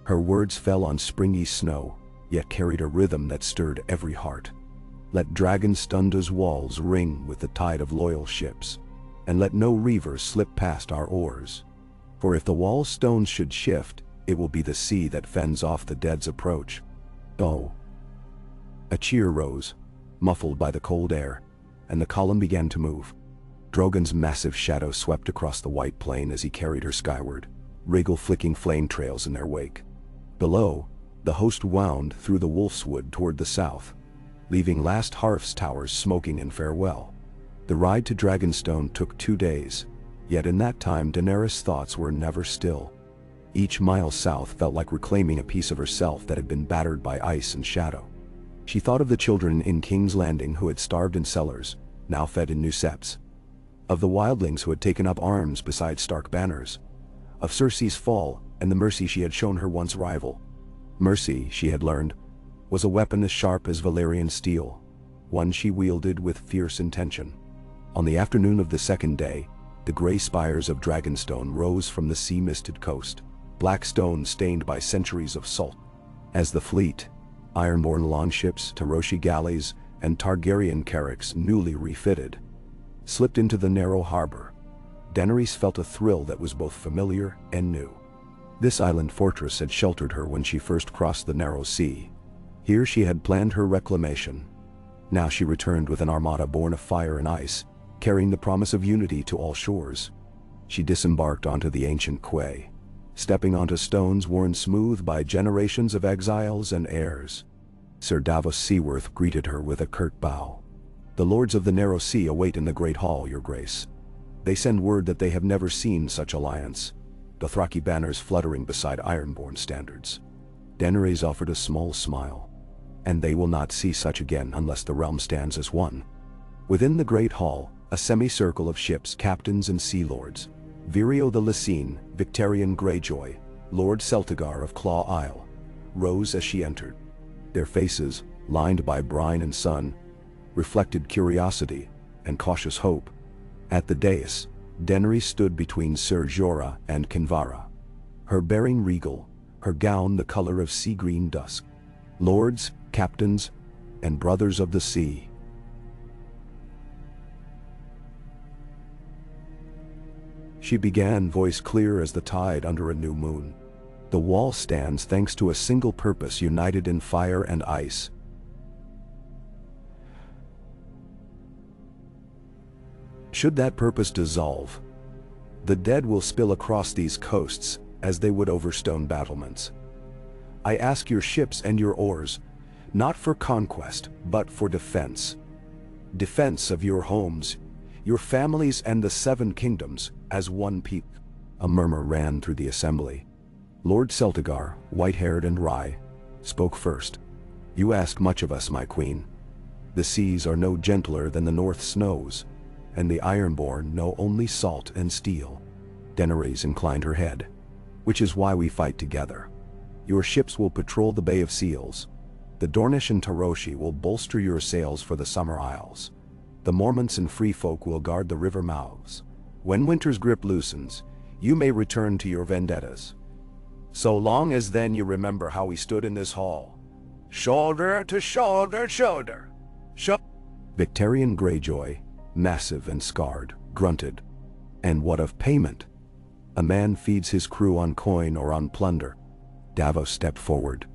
Her words fell on springy snow, yet carried a rhythm that stirred every heart. "Let Dragonstunda's walls ring with the tide of loyal ships, and let no reaver slip past our oars. For if the wall's stones should shift, it will be the sea that fends off the dead's approach." Oh! A cheer rose, muffled by the cold air, and the column began to move. Drogon's massive shadow swept across the white plain as he carried her skyward, Rhaegal flicking flame trails in their wake. Below, the host wound through the Wolfswood toward the south, leaving Last Hearth's towers smoking in farewell. The ride to Dragonstone took 2 days, yet in that time Daenerys' thoughts were never still. Each mile south felt like reclaiming a piece of herself that had been battered by ice and shadow. She thought of the children in King's Landing who had starved in cellars, now fed in new septs. Of the wildlings who had taken up arms beside Stark banners. Of Cersei's fall and the mercy she had shown her once rival. Mercy, she had learned, was a weapon as sharp as Valyrian steel, one she wielded with fierce intention. On the afternoon of the second day, the gray spires of Dragonstone rose from the sea-misted coast, black stone stained by centuries of salt. As the fleet, ironborn longships, Taroshi galleys, and Targaryen carracks newly refitted, slipped into the narrow harbor, Daenerys felt a thrill that was both familiar and new. This island fortress had sheltered her when she first crossed the narrow sea. Here she had planned her reclamation. Now she returned with an armada born of fire and ice, carrying the promise of unity to all shores. She disembarked onto the ancient quay, stepping onto stones worn smooth by generations of exiles and heirs. Sir Davos Seaworth greeted her with a curt bow. "The lords of the narrow sea await in the great hall, your grace. They send word that they have never seen such alliance, Dothraki banners fluttering beside ironborn standards." Daenerys offered a small smile. "And they will not see such again unless the realm stands as one." Within the great hall, a semicircle of ships, captains and sea lords, Virio the Lysine, Victarion Greyjoy, Lord Celtigar of Claw Isle, rose as she entered. Their faces, lined by brine and sun, reflected curiosity and cautious hope. At the dais, Daenerys stood between Ser Jorah and Kinvara, her bearing regal, her gown the color of sea-green dusk. "Lords, captains, and brothers of the sea," she began, voice clear as the tide under a new moon. "The wall stands thanks to a single purpose united in fire and ice. Should that purpose dissolve, the dead will spill across these coasts as they would over stone battlements. I ask your ships and your oars, not for conquest, but for defense. Defense of your homes, your families and the 7 kingdoms as one people. A murmur ran through the assembly. Lord Celtigar, white-haired and wry, spoke first. You ask much of us, my queen. The seas are no gentler than the north snows, and the Ironborn know only salt and steel. Daenerys inclined her head. Which is why we fight together. Your ships will patrol the Bay of Seals. The Dornish and Taroshi will bolster your sails for the Summer Isles. The Mormonts and Free Folk will guard the river mouths. When winter's grip loosens, you may return to your vendettas. So long as then you remember how we stood in this hall. Shoulder to shoulder, shoulder. Victorian Greyjoy, massive and scarred, grunted. And what of payment? A man feeds his crew on coin or on plunder. Davos stepped forward.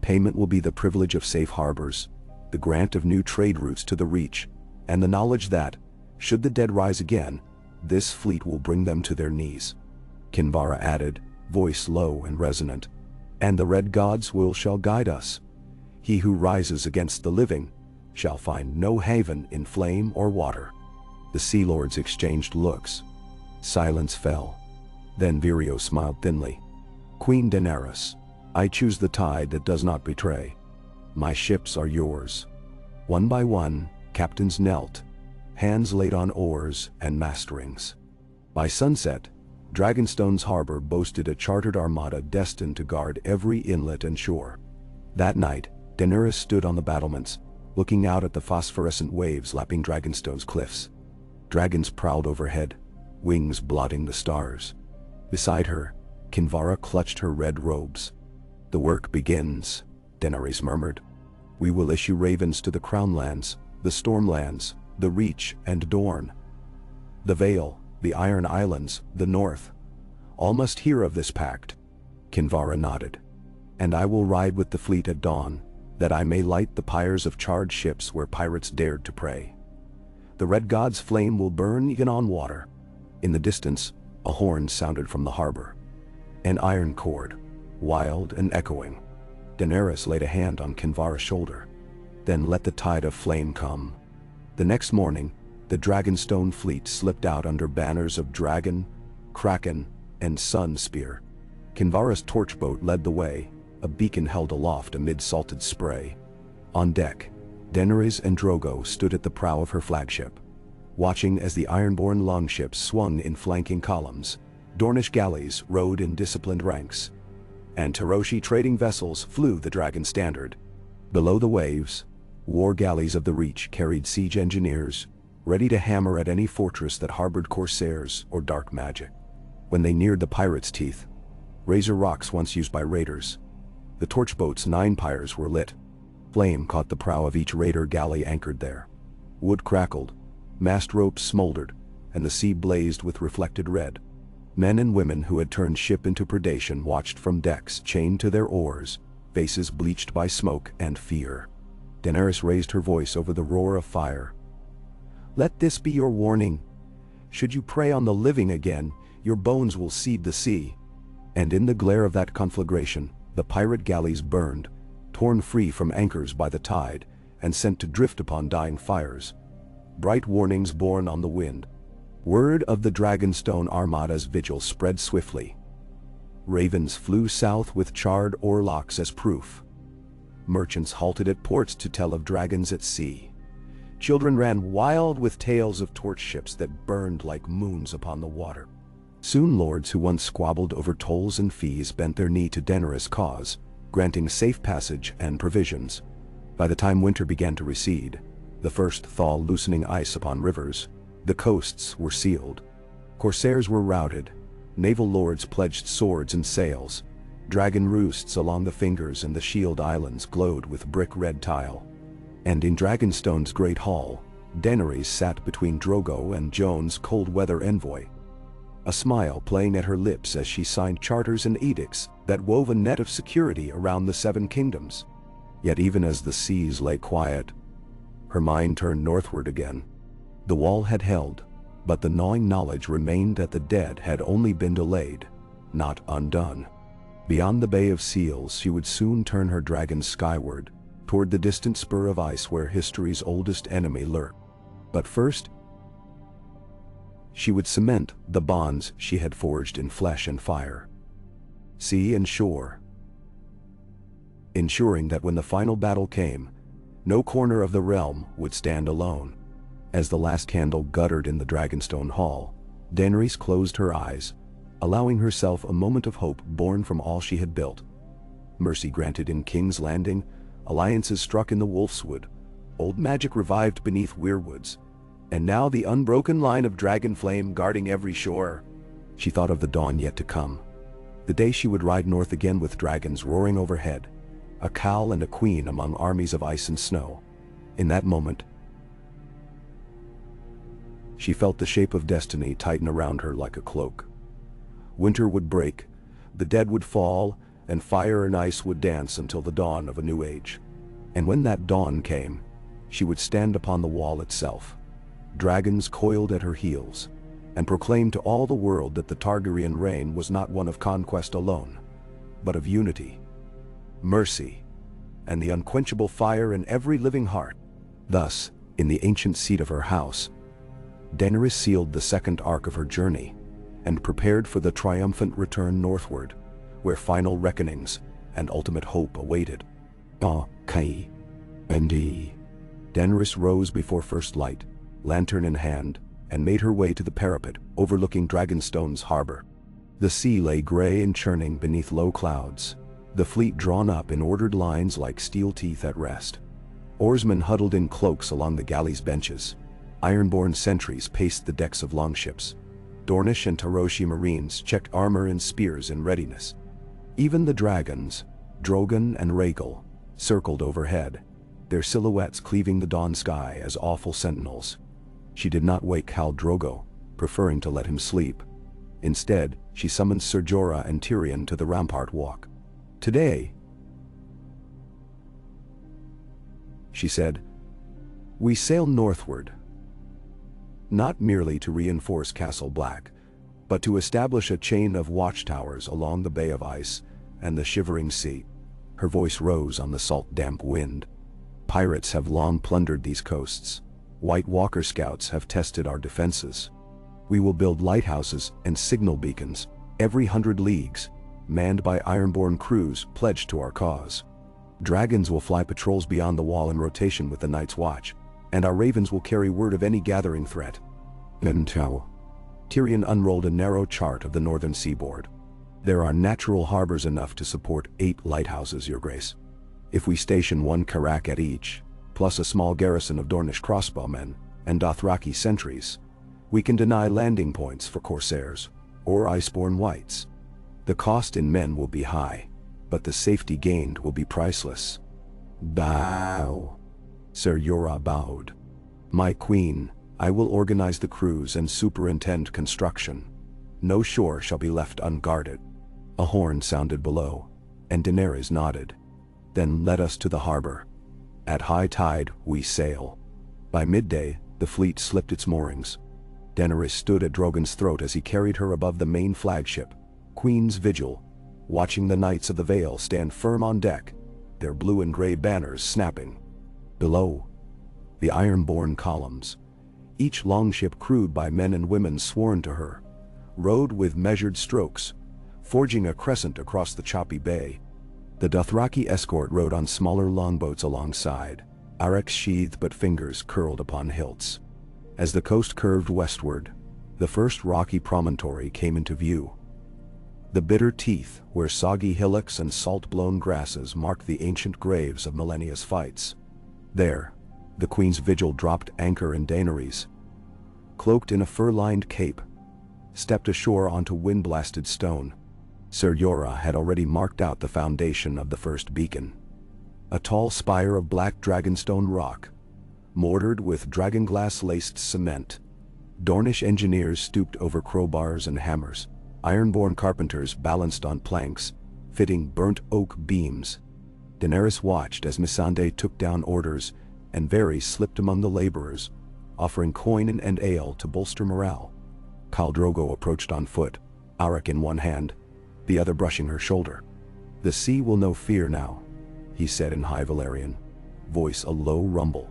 Payment will be the privilege of safe harbors, the grant of new trade routes to the Reach, and the knowledge that, should the dead rise again, this fleet will bring them to their knees. Kinvara added, voice low and resonant. And the red gods shall guide us. He who rises against the living shall find no haven in flame or water. The Sea Lords exchanged looks. Silence fell. Then Virio smiled thinly. Queen Daenerys, I choose the tide that does not betray. My ships are yours. One by one, captains knelt, hands laid on oars and masterings. By sunset, Dragonstone's harbor boasted a chartered armada destined to guard every inlet and shore. That night, Daenerys stood on the battlements, looking out at the phosphorescent waves lapping Dragonstone's cliffs. Dragons prowled overhead, wings blotting the stars. Beside her, Kinvara clutched her red robes. The work begins, Daenerys murmured. We will issue ravens to the Crownlands, the Stormlands, the Reach and Dorne. The Vale, the Iron Islands, the North. All must hear of this pact. Kinvara nodded. And I will ride with the fleet at dawn, that I may light the pyres of charred ships where pirates dared to prey. The red god's flame will burn even on water. In the distance, a horn sounded from the harbor. An iron cord, wild and echoing. Daenerys laid a hand on Kinvara's shoulder. Then let the tide of flame come. The next morning, the Dragonstone fleet slipped out under banners of dragon, kraken, and sun spear. Kinvara's torchboat led the way, a beacon held aloft amid salted spray. On deck, Daenerys and Drogo stood at the prow of her flagship. Watching as the Ironborn longships swung in flanking columns, Dornish galleys rode in disciplined ranks, and Taroshi trading vessels flew the dragon standard. Below the waves, war galleys of the Reach carried siege engineers, ready to hammer at any fortress that harbored corsairs or dark magic. When they neared the pirates' teeth, razor rocks once used by raiders, the torchboat's 9 pyres were lit. Flame caught the prow of each raider galley anchored there. Wood crackled, mast ropes smoldered, and the sea blazed with reflected red. Men and women who had turned ship into predation watched from decks chained to their oars, faces bleached by smoke and fear. Daenerys raised her voice over the roar of fire. Let this be your warning. Should you prey on the living again, your bones will seed the sea. And in the glare of that conflagration, the pirate galleys burned, torn free from anchors by the tide, and sent to drift upon dying fires. Bright warnings borne on the wind. Word of the Dragonstone Armada's vigil spread swiftly. Ravens flew south with charred oarlocks as proof. Merchants halted at ports to tell of dragons at sea. Children ran wild with tales of torch ships that burned like moons upon the water. Soon lords who once squabbled over tolls and fees bent their knee to Daenerys' cause, granting safe passage and provisions. By the time winter began to recede, the first thaw loosening ice upon rivers, the coasts were sealed. Corsairs were routed, naval lords pledged swords and sails, dragon roosts along the Fingers and the Shield Islands glowed with brick-red tile. And in Dragonstone's great hall, Daenerys sat between Drogo and Jon's cold-weather envoy, a smile playing at her lips as she signed charters and edicts that wove a net of security around the 7 kingdoms. Yet even as the seas lay quiet, her mind turned northward again. The wall had held, But the gnawing knowledge remained that the dead had only been delayed, not undone. Beyond the Bay of Seals, she would soon turn her dragons skyward, toward the distant spur of ice where history's oldest enemy lurked. But first, she would cement the bonds she had forged in flesh and fire, sea and shore, ensuring that when the final battle came, no corner of the realm would stand alone. As the last candle guttered in the Dragonstone Hall, Daenerys closed her eyes, allowing herself a moment of hope born from all she had built. Mercy granted in King's Landing, alliances struck in the Wolfswood, old magic revived beneath Weirwoods, and now the unbroken line of dragon flame guarding every shore. She thought of the dawn yet to come, the day she would ride north again with dragons roaring overhead, a cowl and a queen among armies of ice and snow. In that moment, she felt the shape of destiny tighten around her like a cloak. Winter would break, the dead would fall, and fire and ice would dance until the dawn of a new age. And when that dawn came, she would stand upon the wall itself, dragons coiled at her heels, and proclaim to all the world that the Targaryen reign was not one of conquest alone, but of unity, mercy, and the unquenchable fire in every living heart. Thus, in the ancient seat of her house, Daenerys sealed the second arc of her journey, and prepared for the triumphant return northward, where final reckonings and ultimate hope awaited. Kai. Bendi. Daenerys rose before first light, lantern in hand, and made her way to the parapet overlooking Dragonstone's harbor. The sea lay gray and churning beneath low clouds, the fleet drawn up in ordered lines like steel teeth at rest. Oarsmen huddled in cloaks along the galley's benches. Ironborn sentries paced the decks of longships. Dornish and Taroshi marines checked armor and spears in readiness. Even the dragons, Drogon and Rhaegal, circled overhead, their silhouettes cleaving the dawn sky as awful sentinels. She did not wake Khal Drogo, preferring to let him sleep. Instead, she summoned Ser Jorah and Tyrion to the rampart walk. "Today," she said, "we sail northward. Not merely to reinforce Castle Black, but to establish a chain of watchtowers along the Bay of Ice and the Shivering Sea." Her voice rose on the salt, damp wind. "Pirates have long plundered these coasts. White Walker scouts have tested our defenses. We will build lighthouses and signal beacons every 100 leagues, manned by Ironborn crews pledged to our cause. Dragons will fly patrols beyond the wall in rotation with the Night's Watch, and our ravens will carry word of any gathering threat." Intel. Tyrion unrolled a narrow chart of the northern seaboard. "There are natural harbors enough to support 8 lighthouses, Your Grace. If we station 1 Karak at each, plus a small garrison of Dornish crossbowmen and Dothraki sentries, we can deny landing points for corsairs or Iceborn whites. The cost in men will be high, but the safety gained will be priceless." "Bow." Ser Jorah bowed. "My queen, I will organize the crews and superintend construction. No shore shall be left unguarded." A horn sounded below, and Daenerys nodded. "Then let us to the harbor. At high tide, we sail." By midday, the fleet slipped its moorings. Daenerys stood at Drogon's throat as he carried her above the main flagship, Queen's Vigil, watching the Knights of the Vale stand firm on deck, their blue and gray banners snapping. Below, the Ironborn columns, each longship crewed by men and women sworn to her, rowed with measured strokes, forging a crescent across the choppy bay. The Dothraki escort rode on smaller longboats alongside, arex sheathed but fingers curled upon hilts. As the coast curved westward, the first rocky promontory came into view. The Bitter Teeth, where soggy hillocks and salt-blown grasses marked the ancient graves of millennia's fights. There, the Queen's Vigil dropped anchor in Daenerys, cloaked in a fur-lined cape, stepped ashore onto wind-blasted stone. Ser Jorah had already marked out the foundation of the first beacon. A tall spire of black dragonstone rock, mortared with dragonglass-laced cement. Dornish engineers stooped over crowbars and hammers. Ironborn carpenters balanced on planks, fitting burnt oak beams. Daenerys watched as Missandei took down orders, and Varys slipped among the laborers, offering coin and ale to bolster morale. Khal Drogo approached on foot, arak in one hand, the other brushing her shoulder. "The sea will know fear now," he said in High Valyrian, voice a low rumble.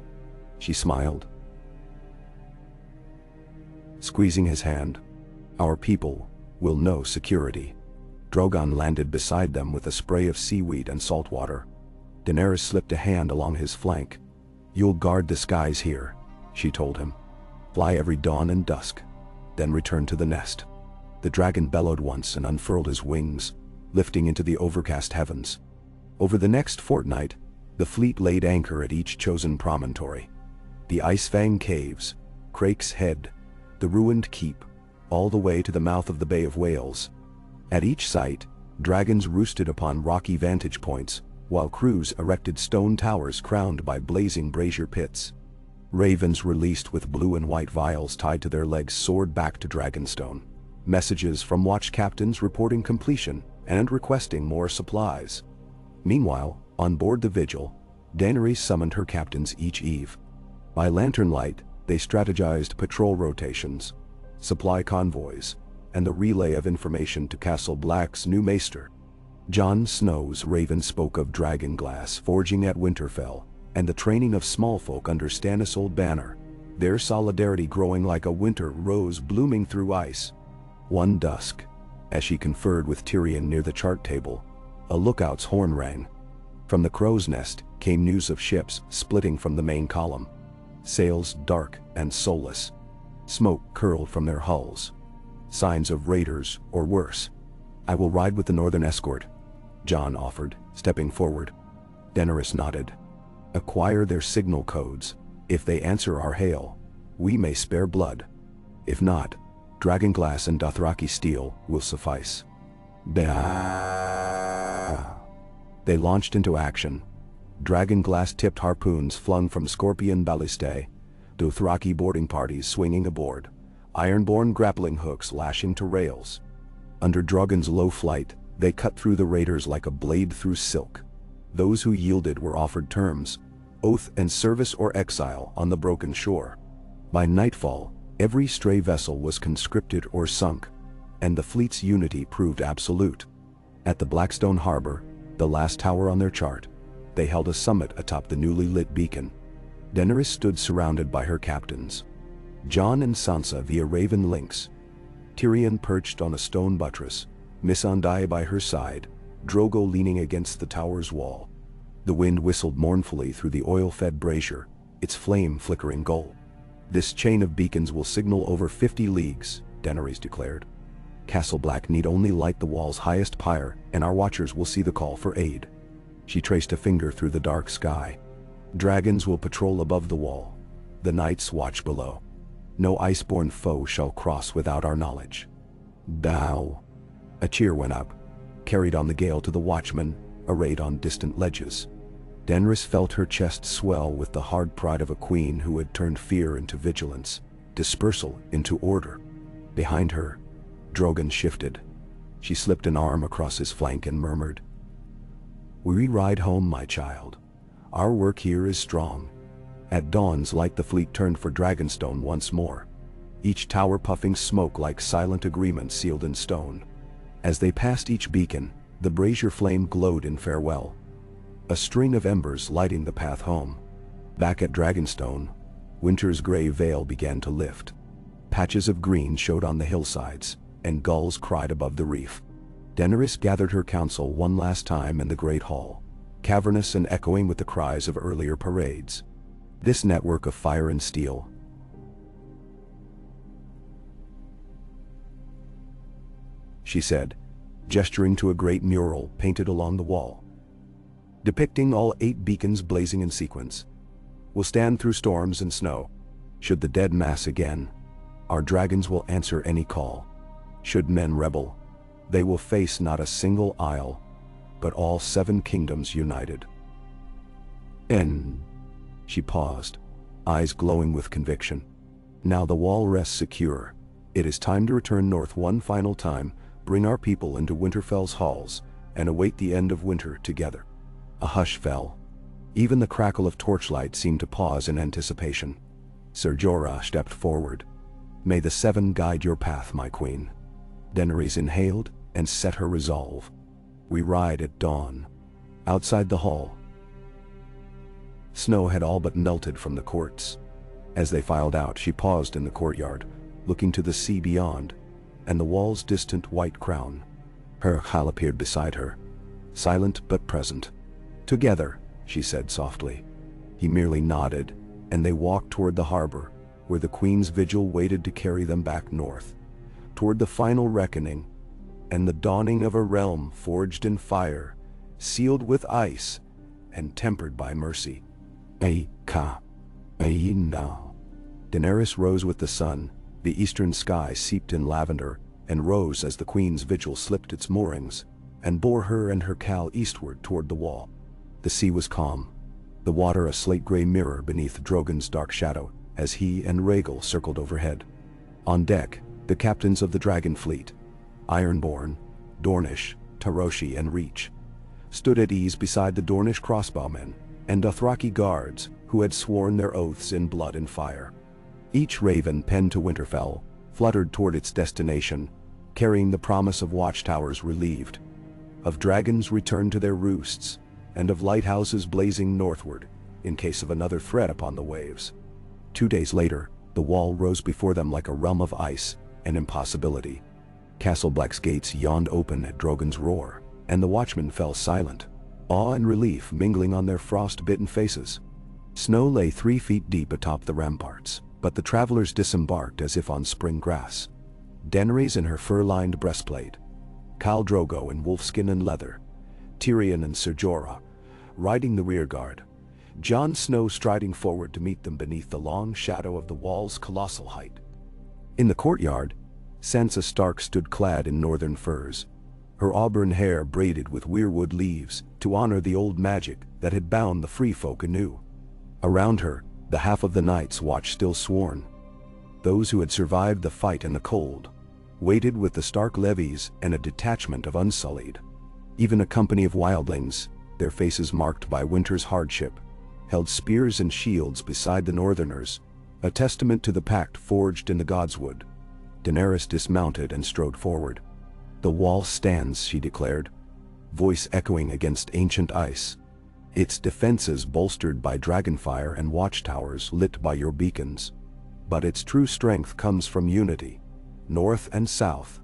She smiled, squeezing his hand. "Our people will know security." Drogon landed beside them with a spray of seaweed and salt water. Daenerys slipped a hand along his flank. "You'll guard the skies here," she told him. "Fly every dawn and dusk, then return to the nest." The dragon bellowed once and unfurled his wings, lifting into the overcast heavens. Over the next fortnight, the fleet laid anchor at each chosen promontory. The Icefang Caves, Crake's Head, the ruined keep, all the way to the mouth of the Bay of Whales. At each site, dragons roosted upon rocky vantage points, while crews erected stone towers crowned by blazing brazier pits. Ravens released with blue and white vials tied to their legs soared back to Dragonstone. Messages from watch captains reporting completion and requesting more supplies. Meanwhile, on board the Vigil, Daenerys summoned her captains each eve. By lantern light, they strategized patrol rotations, supply convoys, and the relay of information to Castle Black's new maester. Jon Snow's Raven spoke of dragonglass forging at Winterfell, and the training of small folk under Stannis' old banner, their solidarity growing like a winter rose blooming through ice. One dusk, as she conferred with Tyrion near the chart table, a lookout's horn rang. From the crow's nest came news of ships splitting from the main column, sails dark and soulless. Smoke curled from their hulls. Signs of raiders, or worse. "I will ride with the northern escort," Jon offered, stepping forward. Daenerys nodded. "Acquire their signal codes. If they answer our hail, we may spare blood. If not, dragonglass and Dothraki steel will suffice." They launched into action. Dragonglass-tipped harpoons flung from Scorpion ballistae, Dothraki boarding parties swinging aboard, ironborn grappling hooks lashing to rails. Under Drogon's low flight, they cut through the raiders like a blade through silk. Those who yielded were offered terms, oath and service or exile on the broken shore. By nightfall, every stray vessel was conscripted or sunk, and the fleet's unity proved absolute. At the Blackstone Harbor, the last tower on their chart, they held a summit atop the newly lit beacon. Daenerys stood surrounded by her captains. Jon and Sansa via Raven Links. Tyrion perched on a stone buttress, Missandei by her side, Drogo leaning against the tower's wall. The wind whistled mournfully through the oil-fed brazier, its flame flickering gold. "This chain of beacons will signal over 50 leagues, Daenerys declared. "Castle Black need only light the wall's highest pyre, and our watchers will see the call for aid." She traced a finger through the dark sky. "Dragons will patrol above the wall. The knights watch below. No iceborne foe shall cross without our knowledge." "Thou." A cheer went up, carried on the gale to the watchmen, arrayed on distant ledges. Daenerys felt her chest swell with the hard pride of a queen who had turned fear into vigilance, dispersal into order. Behind her, Drogon shifted. She slipped an arm across his flank and murmured, "We ride home, my child. Our work here is strong." At dawn's light the fleet turned for Dragonstone once more, each tower puffing smoke like silent agreements sealed in stone. As they passed each beacon, the brazier flame glowed in farewell, a string of embers lighting the path home. Back at Dragonstone, winter's gray veil began to lift. Patches of green showed on the hillsides, and gulls cried above the reef. Daenerys gathered her council one last time in the Great Hall, cavernous and echoing with the cries of earlier parades. "This network of fire and steel," she said, gesturing to a great mural painted along the wall, depicting all 8 beacons blazing in sequence, "will stand through storms and snow. Should the dead mass again, our dragons will answer any call. Should men rebel, they will face not a single isle, but all 7 kingdoms united." And she paused, eyes glowing with conviction. "Now the wall rests secure. It is time to return north one final time, bring our people into Winterfell's halls, and await the end of winter together." A hush fell. Even the crackle of torchlight seemed to pause in anticipation. Ser Jorah stepped forward. "May the seven guide your path, my queen." Daenerys inhaled and set her resolve. "We ride at dawn." Outside the hall, snow had all but melted from the courts. As they filed out, she paused in the courtyard, looking to the sea beyond, and the wall's distant white crown. Her Hal appeared beside her, silent but present. "Together," she said softly. He merely nodded, and they walked toward the harbor, where the Queen's vigil waited to carry them back north, toward the final reckoning, and the dawning of a realm forged in fire, sealed with ice, and tempered by mercy. Now. Daenerys rose with the sun. The eastern sky seeped in lavender, and rose as the Queen's vigil slipped its moorings, and bore her and her Khal eastward toward the wall. The sea was calm, the water a slate-gray mirror beneath Drogon's dark shadow, as he and Rhaegal circled overhead. On deck, the captains of the dragon fleet, Ironborn, Dornish, Taroshi, and Reach, stood at ease beside the Dornish crossbowmen and Dothraki guards who had sworn their oaths in blood and fire. Each raven penned to Winterfell fluttered toward its destination, carrying the promise of watchtowers relieved, of dragons returned to their roosts, and of lighthouses blazing northward in case of another threat upon the waves. 2 days later, the wall rose before them like a realm of ice and impossibility. Castle Black's gates yawned open at Drogon's roar, and the watchmen fell silent, awe and relief mingling on their frost-bitten faces. Snow lay 3 feet deep atop the ramparts, but the travelers disembarked as if on spring grass. Daenerys in her fur-lined breastplate, Khal Drogo in wolfskin and leather, Tyrion and Ser Jorah riding the rearguard, Jon Snow striding forward to meet them beneath the long shadow of the wall's colossal height. In the courtyard, Sansa Stark stood clad in northern furs, her auburn hair braided with weirwood leaves to honor the old magic that had bound the free folk anew. Around her, the half of the Night's Watch still sworn, those who had survived the fight and the cold, waited with the Stark levies and a detachment of Unsullied. Even a company of wildlings, their faces marked by winter's hardship, held spears and shields beside the Northerners, a testament to the pact forged in the Godswood. Daenerys dismounted and strode forward. "The wall stands," she declared, voice echoing against ancient ice, its defenses bolstered by dragonfire and watchtowers lit by your beacons. But its true strength comes from unity, north and south,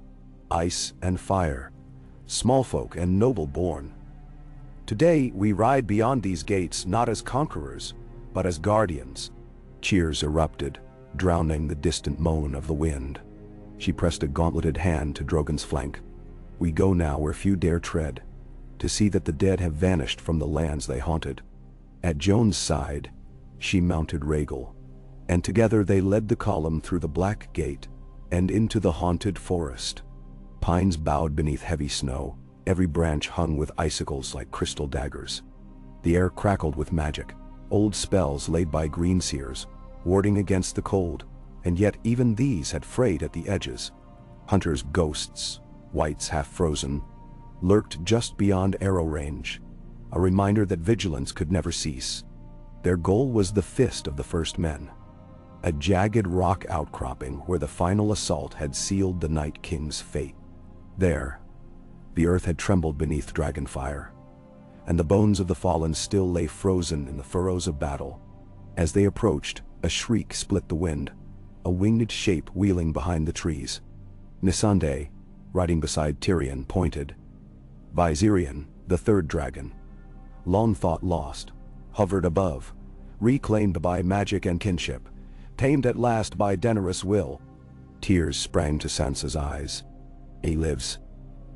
ice and fire, small folk and noble born. Today we ride beyond these gates not as conquerors, but as guardians." Cheers erupted, drowning the distant moan of the wind. She pressed a gauntleted hand to Drogon's flank. "We go now where few dare tread, to see that the dead have vanished from the lands they haunted." At Jon's side, she mounted Rhaegal, and together they led the column through the Black Gate and into the haunted forest. Pines bowed beneath heavy snow, every branch hung with icicles like crystal daggers. The air crackled with magic, old spells laid by greenseers, warding against the cold, and yet even these had frayed at the edges. Hunters' ghosts, whites half frozen, lurked just beyond arrow range, a reminder that vigilance could never cease. Their goal was the fist of the first men, a jagged rock outcropping where the final assault had sealed the Night King's fate. There, the earth had trembled beneath dragonfire, and the bones of the fallen still lay frozen in the furrows of battle. As they approached, a shriek split the wind, a winged shape wheeling behind the trees. Missandei, riding beside Tyrion, pointed. Viserion, the third dragon, long thought lost, hovered above, reclaimed by magic and kinship, tamed at last by Daenerys' will. Tears sprang to Sansa's eyes. "He lives."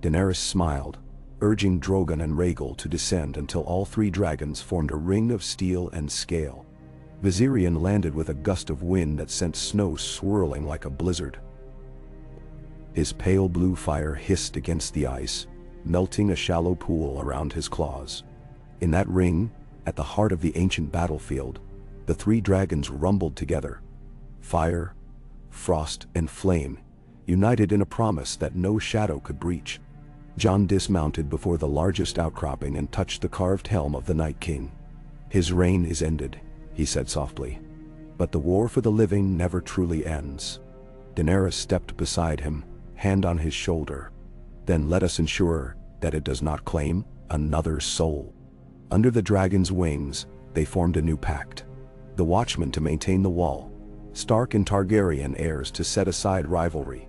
Daenerys smiled, urging Drogon and Rhaegal to descend until all 3 dragons formed a ring of steel and scale. Viserion landed with a gust of wind that sent snow swirling like a blizzard. His pale blue fire hissed against the ice, melting a shallow pool around his claws. In that ring, at the heart of the ancient battlefield, the 3 dragons rumbled together. Fire, frost, and flame, united in a promise that no shadow could breach. Jon dismounted before the largest outcropping and touched the carved helm of the Night King. "His reign is ended," he said softly. But the war for the living never truly ends. Daenerys stepped beside him, hand on his shoulder. Then let us ensure that it does not claim another soul. Under the dragon's wings, they formed a new pact. The Watchmen to maintain the wall, Stark and Targaryen heirs to set aside rivalry,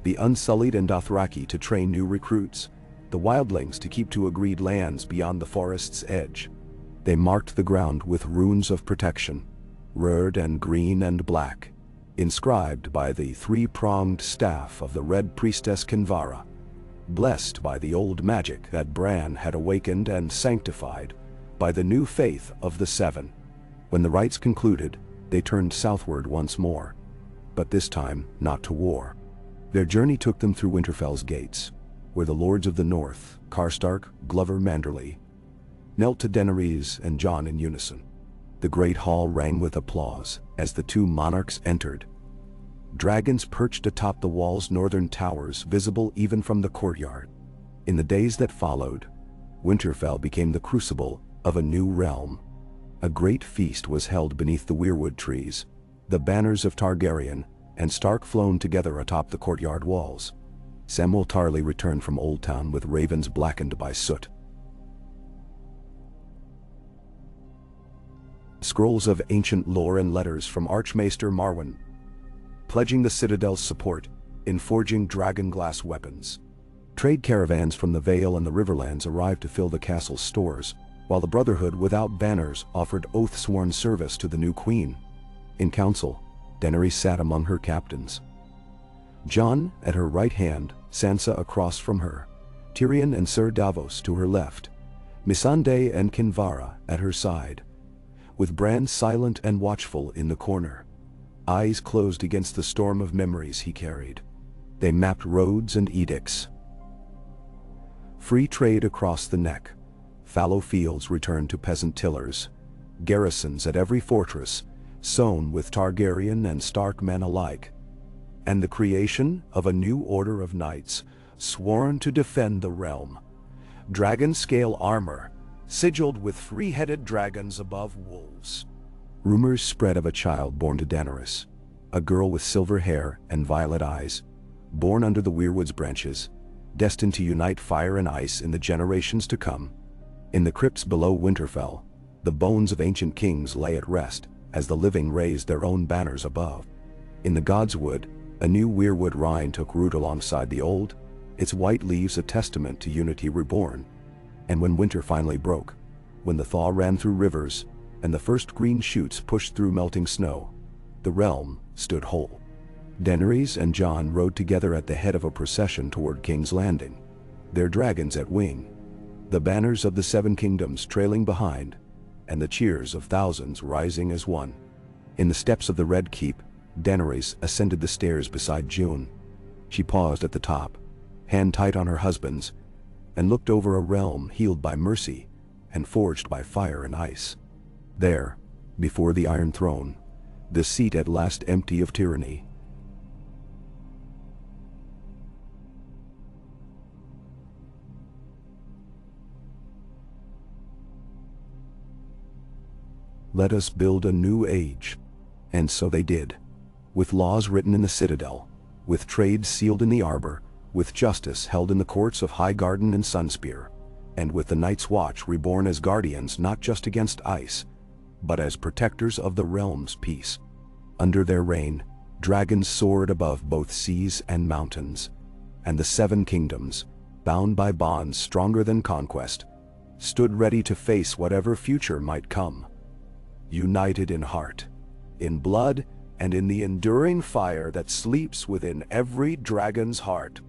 the Unsullied and Dothraki to train new recruits, the Wildlings to keep to agreed lands beyond the forest's edge. They marked the ground with runes of protection, red and green and black, inscribed by the three-pronged staff of the Red Priestess Kinvara, blessed by the old magic that Bran had awakened and sanctified by the new faith of the Seven. When the rites concluded, they turned southward once more, but this time not to war. Their journey took them through Winterfell's gates, where the lords of the north, Karstark, Glover, Manderly, knelt to Daenerys and Jon in unison. The great hall rang with applause as the two monarchs entered. Dragons perched atop the wall's northern towers, visible even from the courtyard. In the days that followed, Winterfell became the crucible of a new realm. A great feast was held beneath the weirwood trees, the banners of Targaryen and Stark flown together atop the courtyard walls. Samwell Tarly returned from Old Town with ravens blackened by soot. Scrolls of ancient lore and letters from Archmaester Marwyn, pledging the Citadel's support in forging dragonglass weapons. Trade caravans from the Vale and the Riverlands arrived to fill the castle's stores, while the Brotherhood without banners offered oath-sworn service to the new queen. In council, Daenerys sat among her captains. Jon at her right hand, Sansa across from her, Tyrion and Ser Davos to her left, Missandei and Kinvara at her side, with Bran silent and watchful in the corner, eyes closed against the storm of memories he carried. They mapped roads and edicts. Free trade across the neck, fallow fields returned to peasant tillers, garrisons at every fortress, sown with Targaryen and Stark men alike, and the creation of a new order of knights, sworn to defend the realm. Dragon-scale armor, sigilled with three-headed dragons above wolves. Rumors spread of a child born to Daenerys, a girl with silver hair and violet eyes, born under the weirwood's branches, destined to unite fire and ice in the generations to come. In the crypts below Winterfell, the bones of ancient kings lay at rest as the living raised their own banners above. In the Godswood, a new weirwood rind took root alongside the old, its white leaves a testament to unity reborn. And when winter finally broke, when the thaw ran through rivers, and the first green shoots pushed through melting snow, the realm stood whole. Daenerys and Jon rode together at the head of a procession toward King's Landing, their dragons at wing, the banners of the Seven Kingdoms trailing behind, and the cheers of thousands rising as one. In the steps of the Red Keep, Daenerys ascended the stairs beside June. She paused at the top, hand tight on her husband's, and looked over a realm healed by mercy and forged by fire and ice. There, before the Iron Throne, the seat at last empty of tyranny, let us build a new age. And so they did, with laws written in the Citadel, with trade sealed in the Arbor, with justice held in the courts of Highgarden and Sunspear, and with the Night's Watch reborn as guardians not just against ice, but as protectors of the realm's peace. Under their reign, dragons soared above both seas and mountains, and the Seven Kingdoms, bound by bonds stronger than conquest, stood ready to face whatever future might come. United in heart, in blood, and in the enduring fire that sleeps within every dragon's heart.